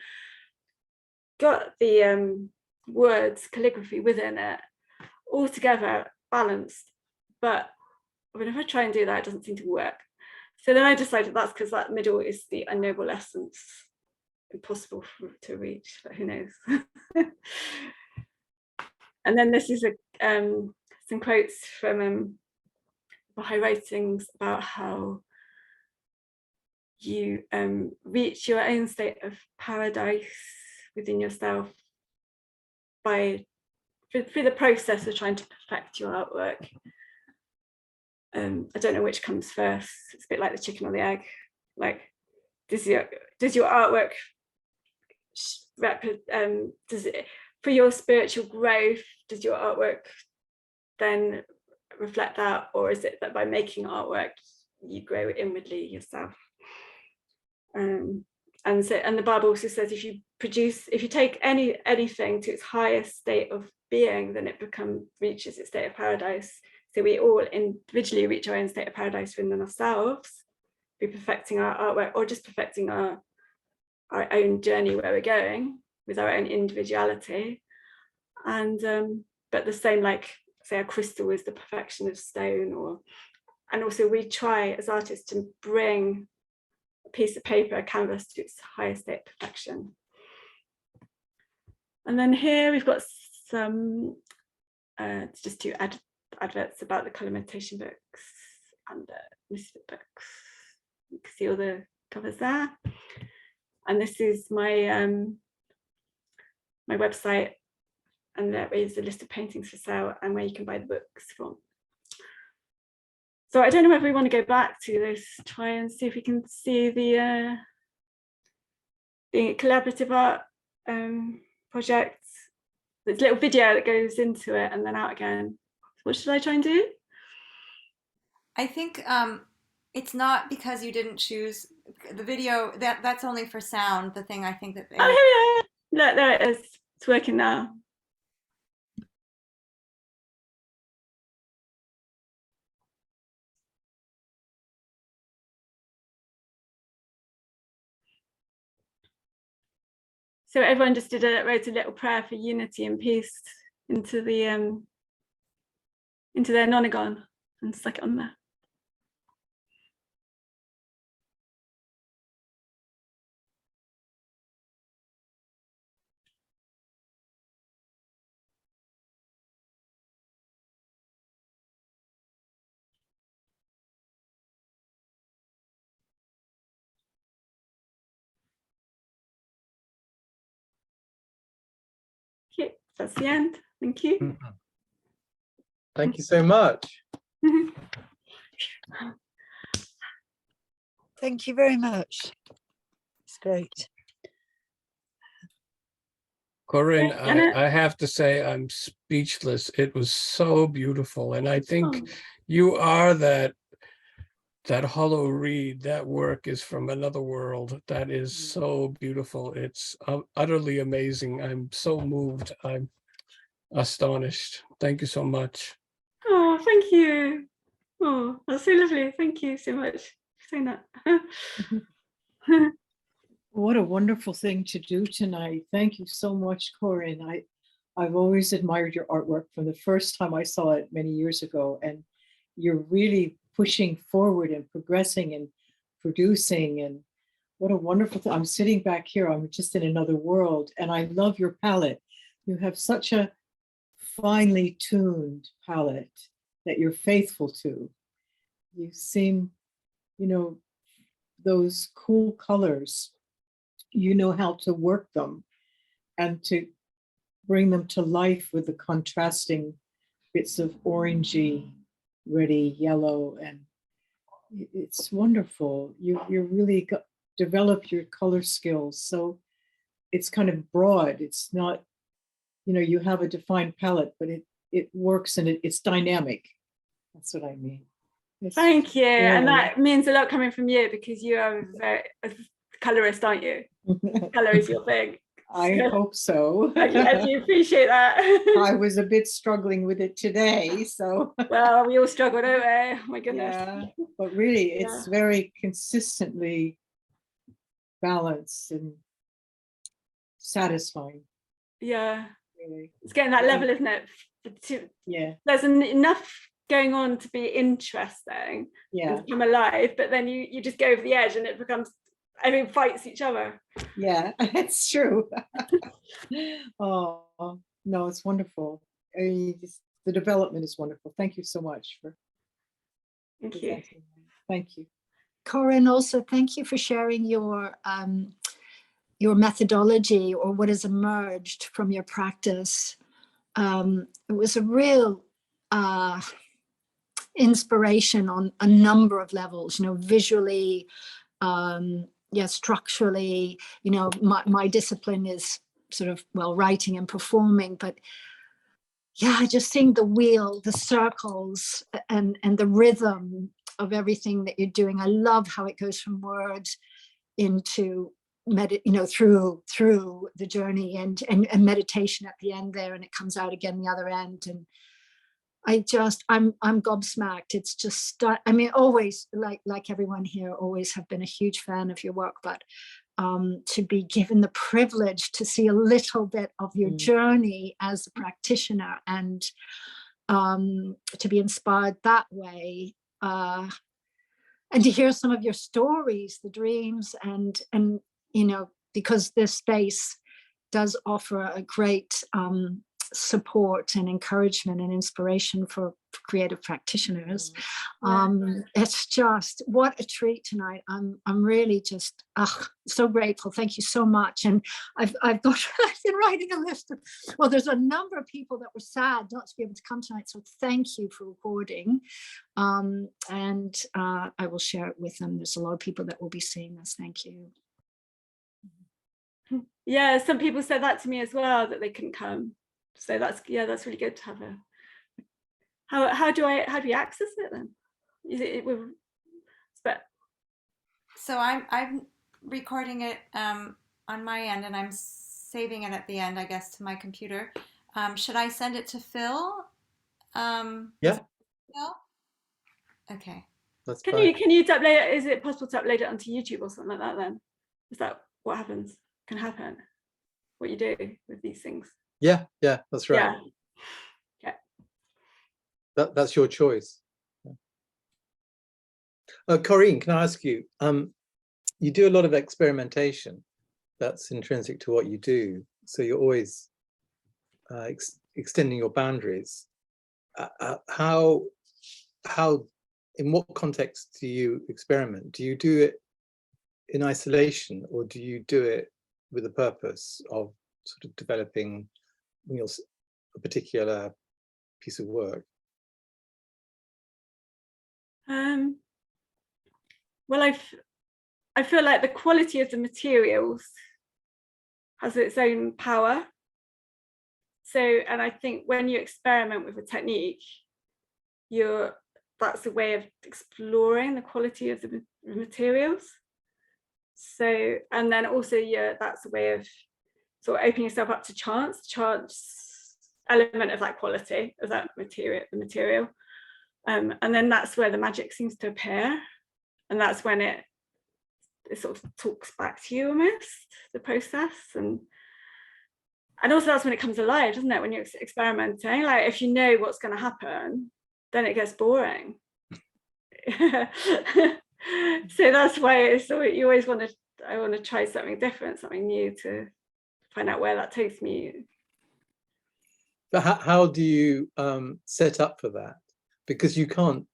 got the words, calligraphy within it, all together, balanced. But whenever I try and do that, it doesn't seem to work. So then I decided that's because that middle is the unknowable essence, impossible to reach, but who knows. And then this is some quotes from Baha'i writings about how you reach your own state of paradise within yourself through the process of trying to perfect your artwork. I don't know which comes first. It's a bit like the chicken or the egg. Like, does your artwork does it, for your spiritual growth, does your artwork then reflect that, or is it that by making artwork you grow inwardly yourself? And the Bible also says if you take anything to its highest state of being, then it reaches its state of paradise. So we all individually reach our own state of paradise within ourselves, be perfecting our artwork, or just perfecting our own journey where we're going with our own individuality. And but the same, like say a crystal is the perfection of stone, and also we try as artists to bring a piece of paper, a canvas, to its highest state of perfection. And then here we've got some just 2 adverts about the colour meditation books and Misfit books. You can see all the covers there. And this is my my website, and there is a list of paintings for sale and where you can buy the books from. So I don't know if we want to go back to this, try and see if we can see the collaborative art project. There's a little video that goes into it and then out again. What should I try and do? I think it's not because you didn't choose the video, that's only for sound, the thing I think that they... Oh, here we are. Look, there it is. It's working now. So everyone just wrote a little prayer for unity and peace into their nonagon and stuck it on there. Okay, that's the end. Thank you. Thank you so much. Thank you very much. It's great. Corinne, Janet? I have to say I'm speechless. It was so beautiful. And I think Oh. you are that hollow reed. That work is from another world. That is so beautiful. It's utterly amazing. I'm so moved. I'm astonished. Thank you so much. Oh, thank you. Oh, that's so lovely. Thank you so much for saying that. What a wonderful thing to do tonight. Thank you so much, Corinne. I've always admired your artwork from the first time I saw it many years ago. And you're really pushing forward and progressing and producing. And what a wonderful thing. I'm sitting back here, I'm just in another world. And I love your palette. You have such a finely tuned palette that you're faithful to. You seem, you know, those cool colors, you know how to work them and to bring them to life with the contrasting bits of orangey, reddy, yellow, and it's wonderful. You really develop your color skills. So it's kind of broad. It's not, you know, you have a defined palette, but it works and it's dynamic. That's what I mean. Thank you. And really- that means a lot coming from you because you are a colorist, aren't you? Color is your thing. I hope so. I do appreciate that. I was a bit struggling with it today, so. Well, we all struggle, don't we? Oh my goodness. Yeah, but really, it's very consistently balanced and satisfying. Yeah. Really. It's getting that level, isn't it? Yeah. There's enough going on to be interesting. Yeah. And come alive, but then you just go over the edge and it becomes everyone fights each other. Yeah, it's true. Oh no, it's wonderful. The development is wonderful. Thank you so much for. Thank you. Thank you. Corinne, also thank you for sharing your methodology or what has emerged from your practice. It was a real inspiration on a number of levels, you know, visually, structurally, you know, my discipline is sort of, well, writing and performing, but yeah, I just think the wheel, the circles and the rhythm of everything that you're doing. I love how it goes from words into through the journey and meditation at the end there, and it comes out again the other end. And I'm gobsmacked. It's just, I mean, always like everyone here, always have been a huge fan of your work, but to be given the privilege to see a little bit of your journey as a practitioner and to be inspired that way, and to hear some of your stories, the dreams, and you know, because this space does offer a great support and encouragement and inspiration for creative practitioners. It's just what a treat tonight. I'm really just so grateful. Thank you so much. And I've been writing a list of, well, there's a number of people that were sad not to be able to come tonight, so thank you for recording, and I will share it with them. There's a lot of people that will be seeing this. Thank you. Yeah, some people said that to me as well, that they couldn't come. So that's really good to have a. How do you access it then? Is it with? So I'm recording it on my end, and I'm saving it at the end, I guess, to my computer. Should I send it to Phil? Yeah, Phil? Okay. that's Can fine. you upload it? Is it possible to upload it onto YouTube or something like that then? Is that what happens? Can happen? What you do with these things? Yeah, that's right. Yeah. That's your choice. Corinne, can I ask you? You do a lot of experimentation. That's intrinsic to what you do. So you're always extending your boundaries. How, in what context do you experiment? Do you do it in isolation, or do you do it with a purpose of sort of developing a particular piece of work? Well, I feel like the quality of the materials has its own power. So, and I think when you experiment with a technique, that's a way of exploring the quality of the materials. So, and then also, that's a way of sort of opening yourself up to chance element of that quality of that the material. And then that's where the magic seems to appear. And that's when it sort of talks back to you almost, the process. And also that's when it comes alive, doesn't it? When you're experimenting, like if you know what's going to happen, then it gets boring. So that's why you always I want to try something different, something new, to find out where that takes me. But how do you set up for that? Because you can't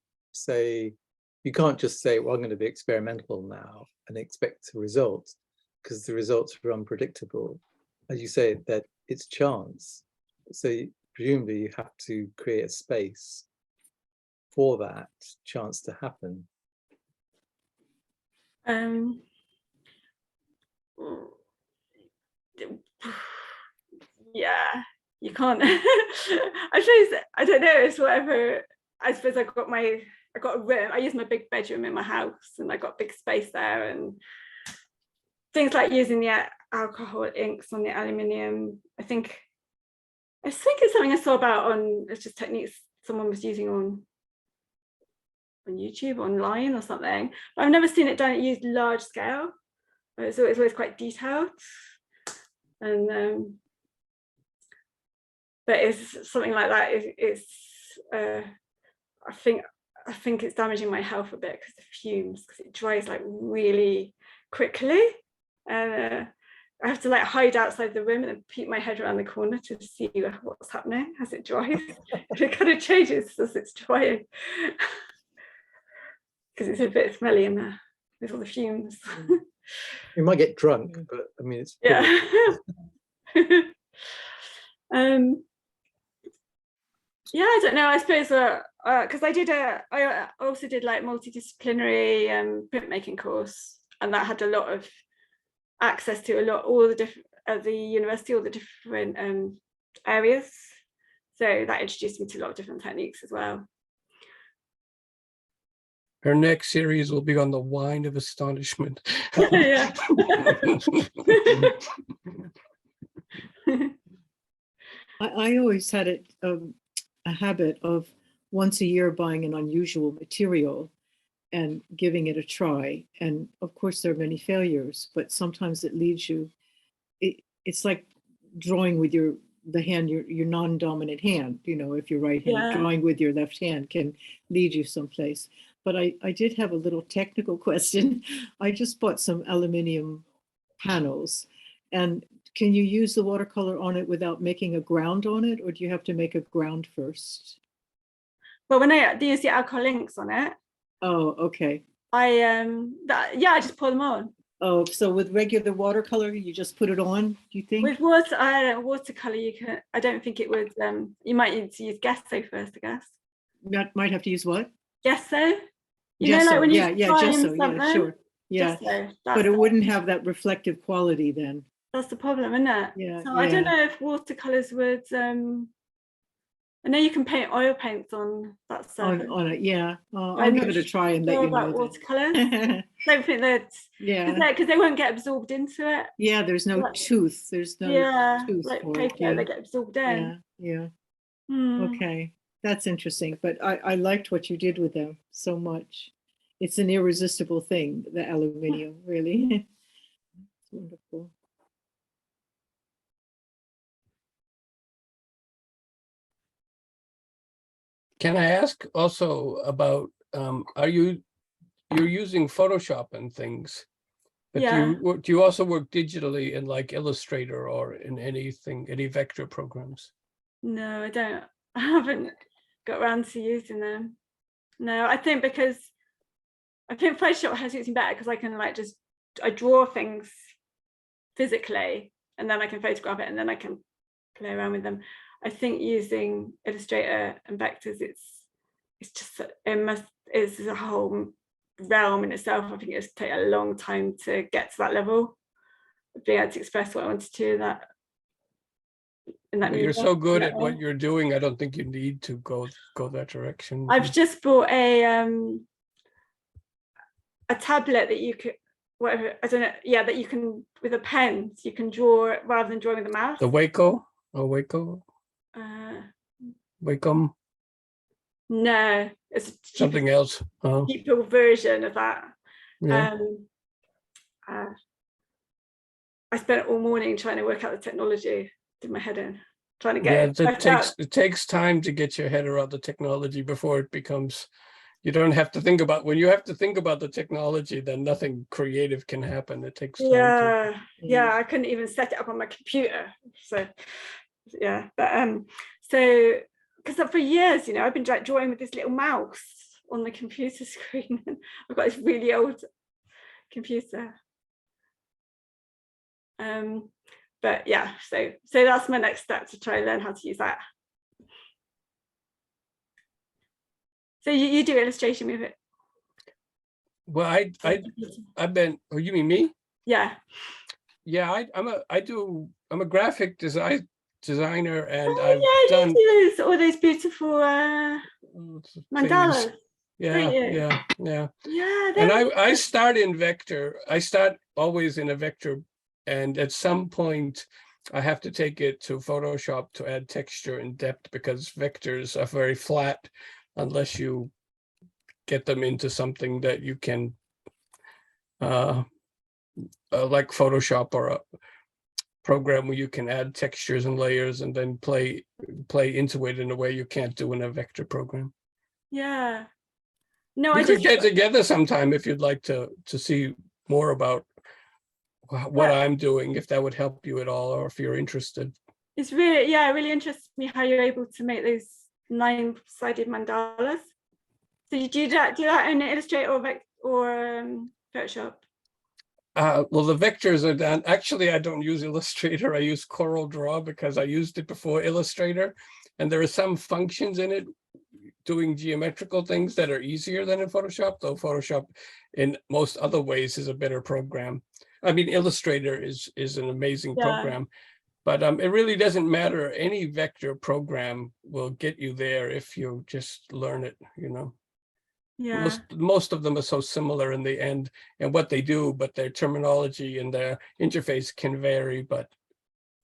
just say, well, I'm going to be experimental now and expect a result, because the results are unpredictable. As you say, that it's chance. So presumably you have to create a space for that chance to happen. Yeah, you can't. I don't know, it's whatever. I suppose I got a room. I use my big bedroom in my house, and I got big space there, and things like using the alcohol inks on the aluminium. I think it's something I saw about it's just techniques someone was using on YouTube, online or something. But I've never seen it done at used large scale. It's always quite detailed, and but it's something like that. I think it's damaging my health a bit because the fumes, because it dries like really quickly, and I have to like hide outside the room and then peek my head around the corner to see what's happening as it dries. It kind of changes as it's drying because it's a bit smelly in there with all the fumes. You might get drunk, but I mean, it's Yeah. Yeah, I don't know. I suppose because I also did like multidisciplinary printmaking course, and that had a lot of access to all the different at the university, all the different areas. So that introduced me to a lot of different techniques as well. Her next series will be on the wine of astonishment. Yeah. I always had a habit of once a year buying an unusual material and giving it a try. And of course, there are many failures, but sometimes it leads you. It's like drawing with your non-dominant hand. You know, if you're right-handed, drawing with your left hand can lead you someplace. But I did have a little technical question. I just bought some aluminium panels, and can you use the watercolor on it without making a ground on it, or do you have to make a ground first? Well, when I use the alcohol inks on it. Oh, okay. I just pour them on. Oh, so with regular watercolor, you just put it on, do you think? With watercolor, I don't think it would. You might need to use gesso first, I guess. Might have to use what? Gesso. Gesso, like when you gesso, yeah, sure. Yeah, gesso, but it wouldn't have that reflective quality then. That's the problem, isn't it? Yeah. So I don't know if watercolors would I know you can paint oil paints on that surface. On it, yeah. I'll I'm give not it a try and let sure you about know. watercolors. Then. Don't think that Yeah, because they won't get absorbed into it. yeah. There's no Like- tooth. There's no Yeah, tooth like for it. paper, Yeah, they get absorbed in. yeah, yeah. Hmm. Okay, that's interesting. But I liked what you did with them so much. It's an irresistible thing, the aluminium, really. It's wonderful. Can I ask also about, you're using Photoshop and things, but Yeah. do you also work digitally in like Illustrator or in anything, any vector programs? No, I don't. I haven't got around to using them. No, I think because I think Photoshop has something better because I can like I draw things physically and then I can photograph it and then I can play around with them. I think using Illustrator and vectors, it's just it's a whole realm in itself. I think it's take a long time to get to that level of being able to express what I wanted to that in that But you're medium. so good Yeah. at what you're doing, I don't think you need to go that direction. I've just bought a tablet that you could, whatever, I don't know, yeah, that you can, with a pen, you can draw rather than drawing with the mouse. The Waco or Waco, Wacom, No, it's a something else. Oh, cheaper version of that. yeah. I spent all morning trying to work out the technology, did my head in, trying to Yeah, get it. it takes time to get your head around the technology before it becomes, you don't have to think about, when you have to think about the technology, then nothing creative can happen. It takes time to. Yeah, I couldn't even set it up on my computer. So yeah, but so because for years, you know, I've been drawing with this little mouse on the computer screen. I've got this really old computer. But yeah, so that's my next step, to try and learn how to use that. So you do illustration with it? Well, I've been, oh, you mean me? Yeah. Yeah, I'm a graphic designer, and Oh, I've yeah, done you do all those beautiful mandalas. things. Yeah, yeah. Yeah, And I start in vector. I start always in a vector, and at some point I have to take it to Photoshop to add texture and depth, because vectors are very flat unless you get them into something that you can like Photoshop or a program where you can add textures and layers and then play into it in a way you can't do in a vector program. Yeah. No, We could get together sometime if you'd like to see more about what I'm doing, if that would help you at all, or if you're interested. It's really, yeah, it really interests me how you're able to make those 9-sided mandalas. So you do that in Illustrator or Photoshop? Well, the vectors are done. Actually, I don't use Illustrator. I use CorelDRAW because I used it before Illustrator, and there are some functions in it doing geometrical things that are easier than in Photoshop, though Photoshop in most other ways is a better program. I mean, Illustrator is an amazing program, but it really doesn't matter. Any vector program will get you there if you just learn it, you know. Yeah. Most of them are so similar in the end and what they do, but their terminology and their interface can vary. But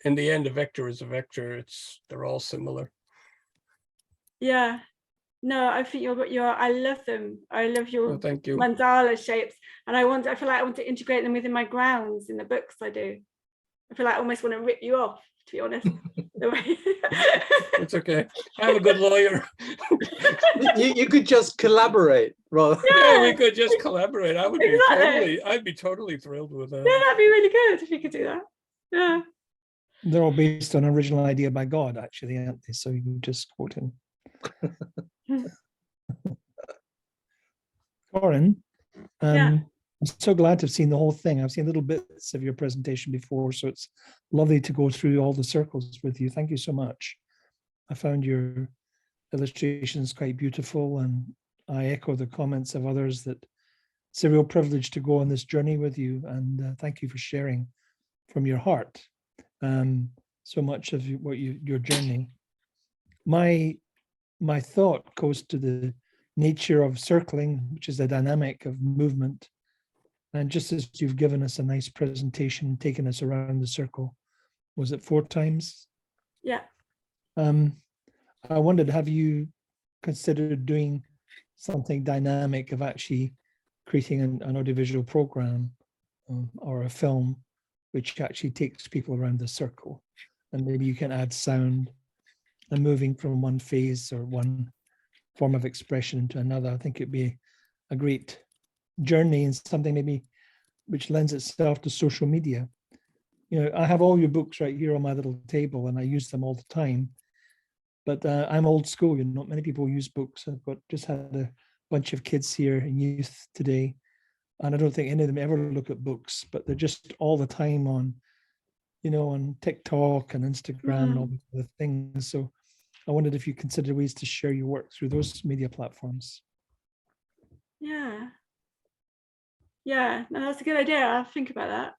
in the end, a vector is a vector. They're all similar. Yeah. No, I think I love them. I love your thank you. mandala shapes, and I feel like I want to integrate them within my grounds in the books I do. I feel like I almost want to rip you off, to be honest. It's okay. I'm a good lawyer. you could just collaborate rather. Yeah, we could just collaborate. I'd be totally thrilled with that. Yeah, that'd be really good if you could do that. Yeah. They're all based on an original idea by God, actually, aren't they? So you can just quote him. Corinne, I'm so glad to have seen the whole thing. I've seen little bits of your presentation before, so it's lovely to go through all the circles with you. Thank you so much. I found your illustrations quite beautiful, and I echo the comments of others that it's a real privilege to go on this journey with you, and thank you for sharing from your heart so much of your journey. My my thought goes to the nature of circling, which is a dynamic of movement. And just as you've given us a nice presentation, taken us around the circle, was it 4 times? Yeah. I wondered, have you considered doing something dynamic of actually creating an audiovisual program or a film which actually takes people around the circle? And maybe you can add sound and moving from one phase or one form of expression into another. I think it'd be a great journey and something maybe which lends itself to social media. You know, I have all your books right here on my little table and I use them all the time. But I'm old school, you know, not many people use books. Just had a bunch of kids here and youth today. And I don't think any of them ever look at books, but they're just all the time on, you know, on TikTok and Instagram and all the things. So I wondered if you consider ways to share your work through those media platforms. Yeah. Yeah, no, that's a good idea. I'll think about that.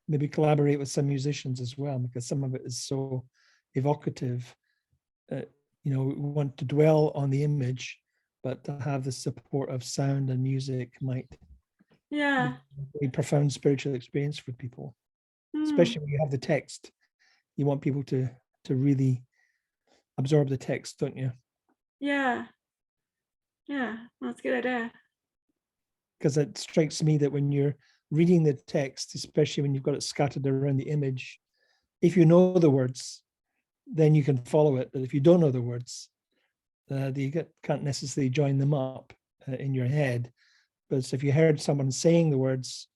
Maybe collaborate with some musicians as well, because some of it is so evocative. You know, we want to dwell on the image, but to have the support of sound and music might Yeah. be a profound spiritual experience for people. Especially when you have the text. You want people to really absorb the text, don't you? Yeah. Yeah, that's a good idea. Because it strikes me that when you're reading the text, especially when you've got it scattered around the image, if you know the words, then you can follow it. But if you don't know the words, can't necessarily join them up in your head. But if you heard someone saying the words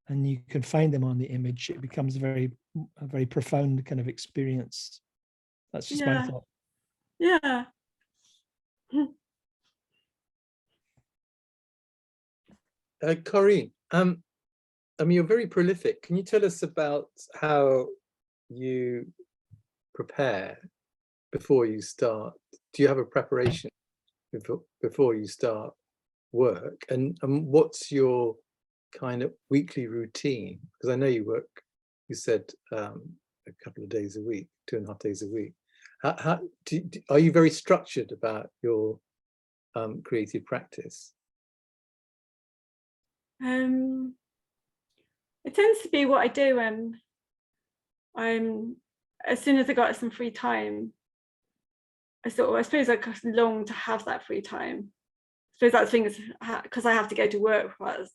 and you can find them on the image, it becomes a very profound kind of experience. That's just my thought. Yeah. Corinne, I mean, you're very prolific. Can you tell us about how you prepare before you start? Do you have a preparation before you start work? And what's your kind of weekly routine? Because I know you work, you said a couple of days a week, 2.5 days a week. Are you very structured about your creative practice? It tends to be what I do when as soon as I got some free time, I suppose I long to have that free time. I suppose that's the thing is because I have to go to work for that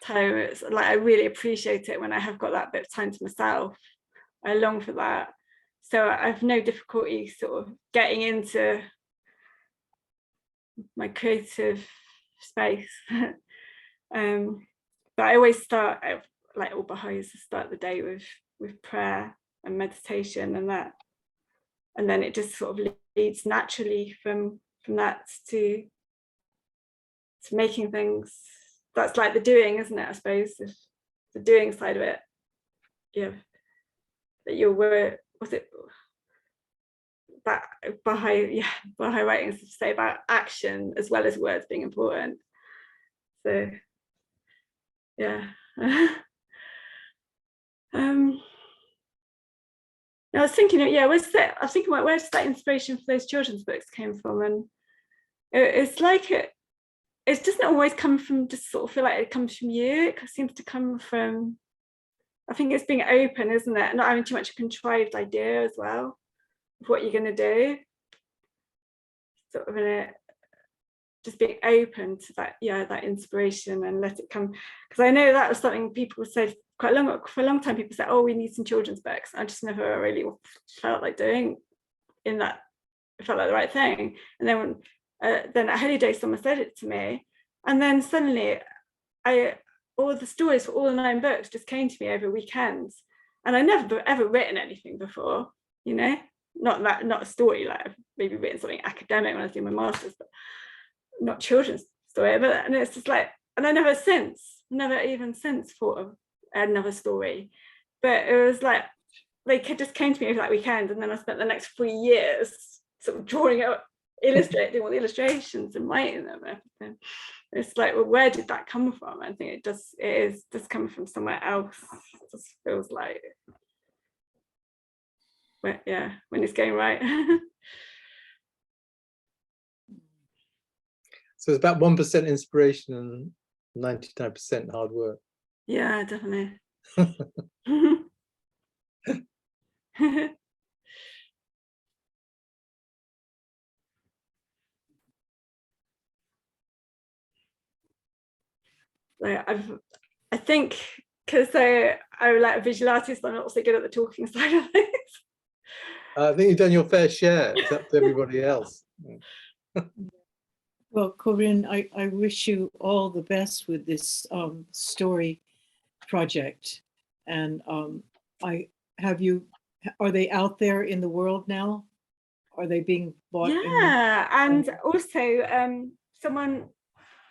time. It's like I really appreciate it when I have got that bit of time to myself. I long for that. So I have no difficulty sort of getting into my creative space. But I always start, like all Baha'is, start the day with prayer and meditation and that, and then it just sort of leads naturally from that to making things. That's like the doing, isn't it? I suppose if the doing side of it, yeah, that your word, was it that Baha'i writings say about action as well as words being important. So yeah. I was thinking, yeah, where's that inspiration for those children's books came from? And it's like it doesn't always come from, just sort of feel like it comes from you. It seems to come from, I think it's being open, isn't it? Not having too much a contrived idea as well of what you're going to do. Sort of in it, just being open to that, yeah, that inspiration and let it come. Because I know that was something people said for a long time. People said, "Oh, we need some children's books." I just never really felt like doing in that. It felt like the right thing. And then when then at Holy Day, someone said it to me, and then suddenly, all the stories for all the 9 books just came to me over weekends, and I never ever written anything before, you know, not a story, like I've maybe written something academic when I was doing my master's, but not children's story. But and it's just like, and I never even since thought of another story. But it was like they just came to me over that weekend, and then I spent the next 3 years sort of drawing out, illustrating all the illustrations and writing them and everything. It's like, well, where did that come from? I think it is just coming from somewhere else. It just feels like, but yeah, when it's going right. So it's about 1% inspiration and 99% hard work. Yeah, definitely. Like I think because I'm like a visual artist, I'm not also good at the talking side of things. I think you've done your fair share. It's up to everybody else. Well, Corinne, I wish you all the best with this story project. And are they out there in the world now? Are they being bought? Yeah, and also someone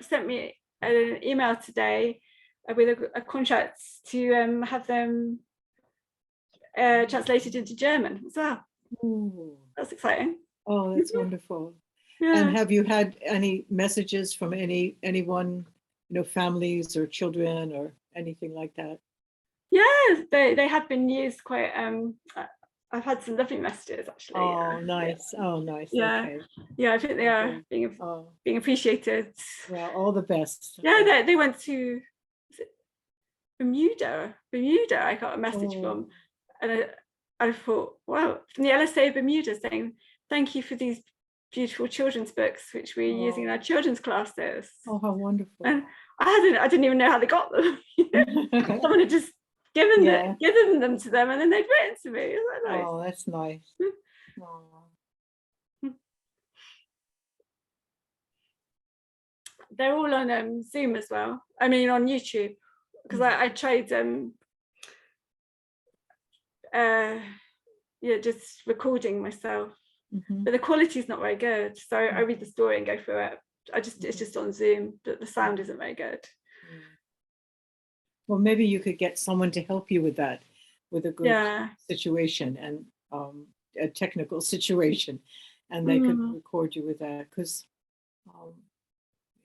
sent me an email today with a contract to have them translated into German as well. Ooh. That's exciting. Oh, that's wonderful. Yeah. And have you had any messages from anyone, families or children or anything like that? Yeah, they have been used quite. I've had some lovely messages actually. Oh, nice. Yeah. Oh, nice. Yeah, Okay. yeah. I think they are being appreciated. Well, all the best. Yeah, they went to Bermuda. I got a message from, and I thought, wow, from the LSA Bermuda saying, thank you for these beautiful children's books, which we're using in our children's classes. Oh, how wonderful. And I didn't even know how they got them. Someone had just given them to them and then they'd written to me. Isn't that nice? Oh, that's nice. Oh. They're all on Zoom as well. I mean, on YouTube, because I tried just recording myself, but the quality is not very good. So I read the story and go through it. It's just on Zoom, but the sound isn't very good. Well, maybe you could get someone to help you with that, with a good situation and a technical situation, and they could record you with that, because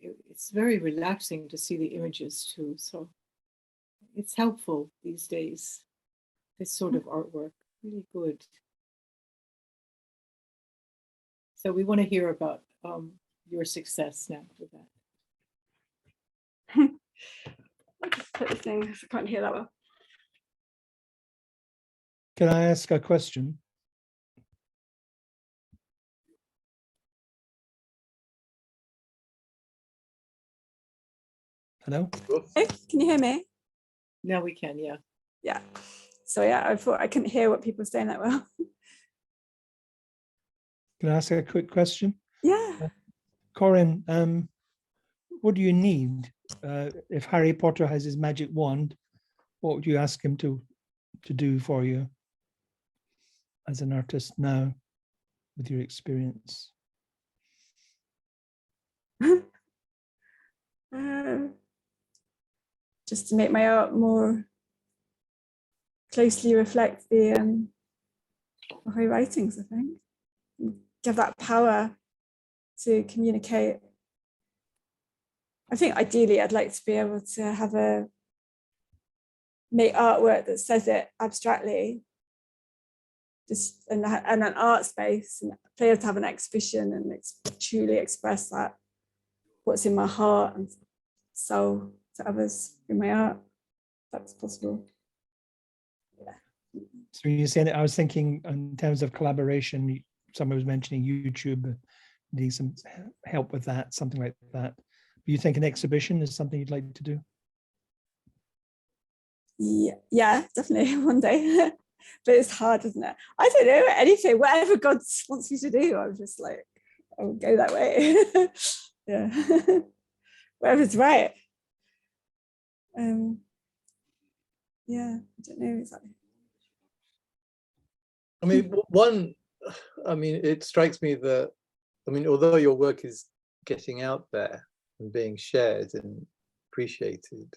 it's very relaxing to see the images too. So it's helpful these days, this sort of artwork, really good. So we want to hear about your success now with that. I'll just put this thing because I can't hear that well. Can I ask a question? Hello? Hey, can you hear me? Now we can, yeah. Yeah. So yeah, I thought I couldn't hear what people were saying that well. Can I ask a quick question? Yeah. Corinne, what do you need? If Harry Potter has his magic wand, what would you ask him to do for you as an artist now with your experience? Just to make my art more closely reflect the Baha'i writings, I think. Give that power to communicate. I think ideally I'd like to be able to make artwork that says it abstractly, just and an art space, and be able to have an exhibition and truly express that, what's in my heart and soul to others in my art. That's possible. Yeah. So you're saying that, I was thinking in terms of collaboration, someone was mentioning YouTube, needing some help with that, something like that. Do you think an exhibition is something you'd like to do? Yeah, definitely one day. But it's hard, isn't it? I don't know, anything, whatever God wants me to do, I'm just like, I will go that way. Yeah. Whatever's right. Yeah, I don't know exactly. I mean, it strikes me that, although your work is getting out there and being shared and appreciated,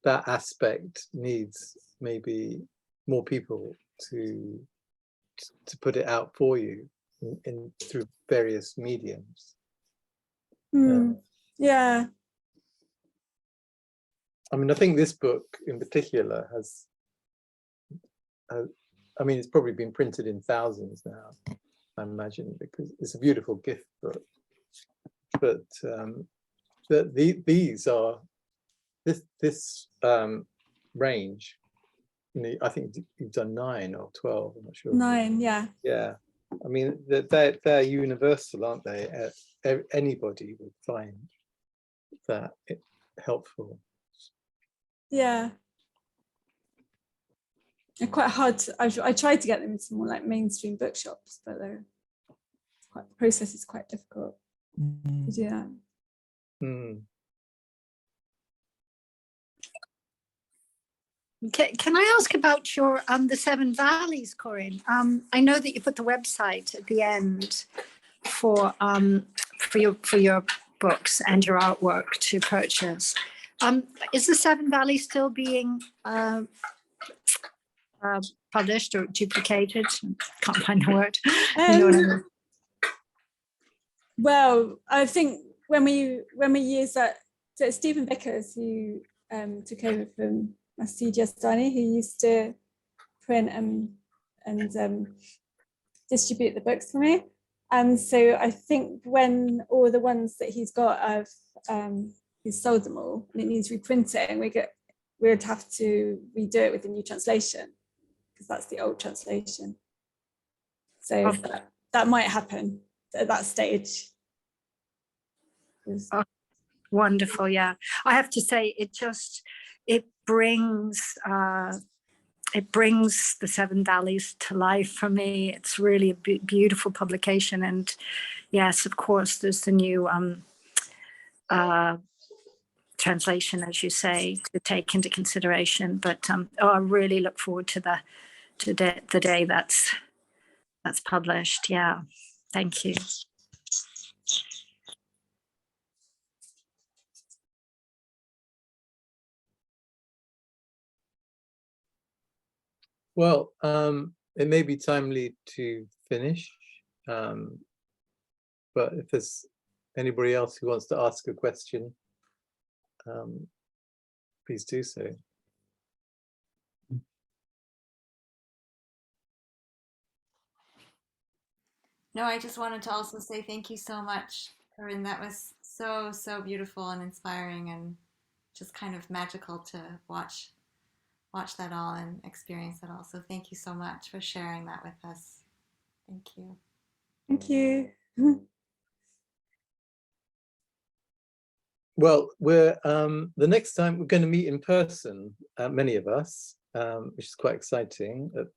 that aspect needs maybe more people to put it out for you through various mediums. Yeah. I think this book in particular has, it's probably been printed in thousands now, I imagine, because it's a beautiful gift book. these are this range. You know, I think you've done 9 or 12. I'm not sure. 9, yeah. Yeah, I mean they're universal, aren't they? Anybody would find that helpful. Yeah. They're quite hard to, I tried to get them into more like mainstream bookshops, but the process is quite difficult to do that. Can I ask about your the 7 Valleys, Corinne? I know that you put the website at the end for your books and your artwork to purchase. Is the 7 Valleys still being published or duplicated? Can't find the word. You know what I mean? Well, I think when we use that, so it's Stephen Vickers who took over from Masih Justani, who used to print and distribute the books for me. And so I think when all the ones that he's got, he's sold them all and it needs reprinting, we'd have to redo it with a new translation because that's the old translation. So that might happen at that stage. Oh, wonderful, yeah. I have to say, it brings the 7 Valleys to life for me. It's really a beautiful publication, and yes, of course, there's the new translation, as you say, to take into consideration. But I really look forward to the day that's published. Yeah, thank you. Well, it may be timely to finish, but if there's anybody else who wants to ask a question, please do so. No, I just wanted to also say thank you so much, Corinne. That was so beautiful and inspiring and just kind of magical to watch that all and experience that all. So thank you so much for sharing that with us. Thank you. Thank you. Well, we're the next time we're going to meet in person, many of us, which is quite exciting, at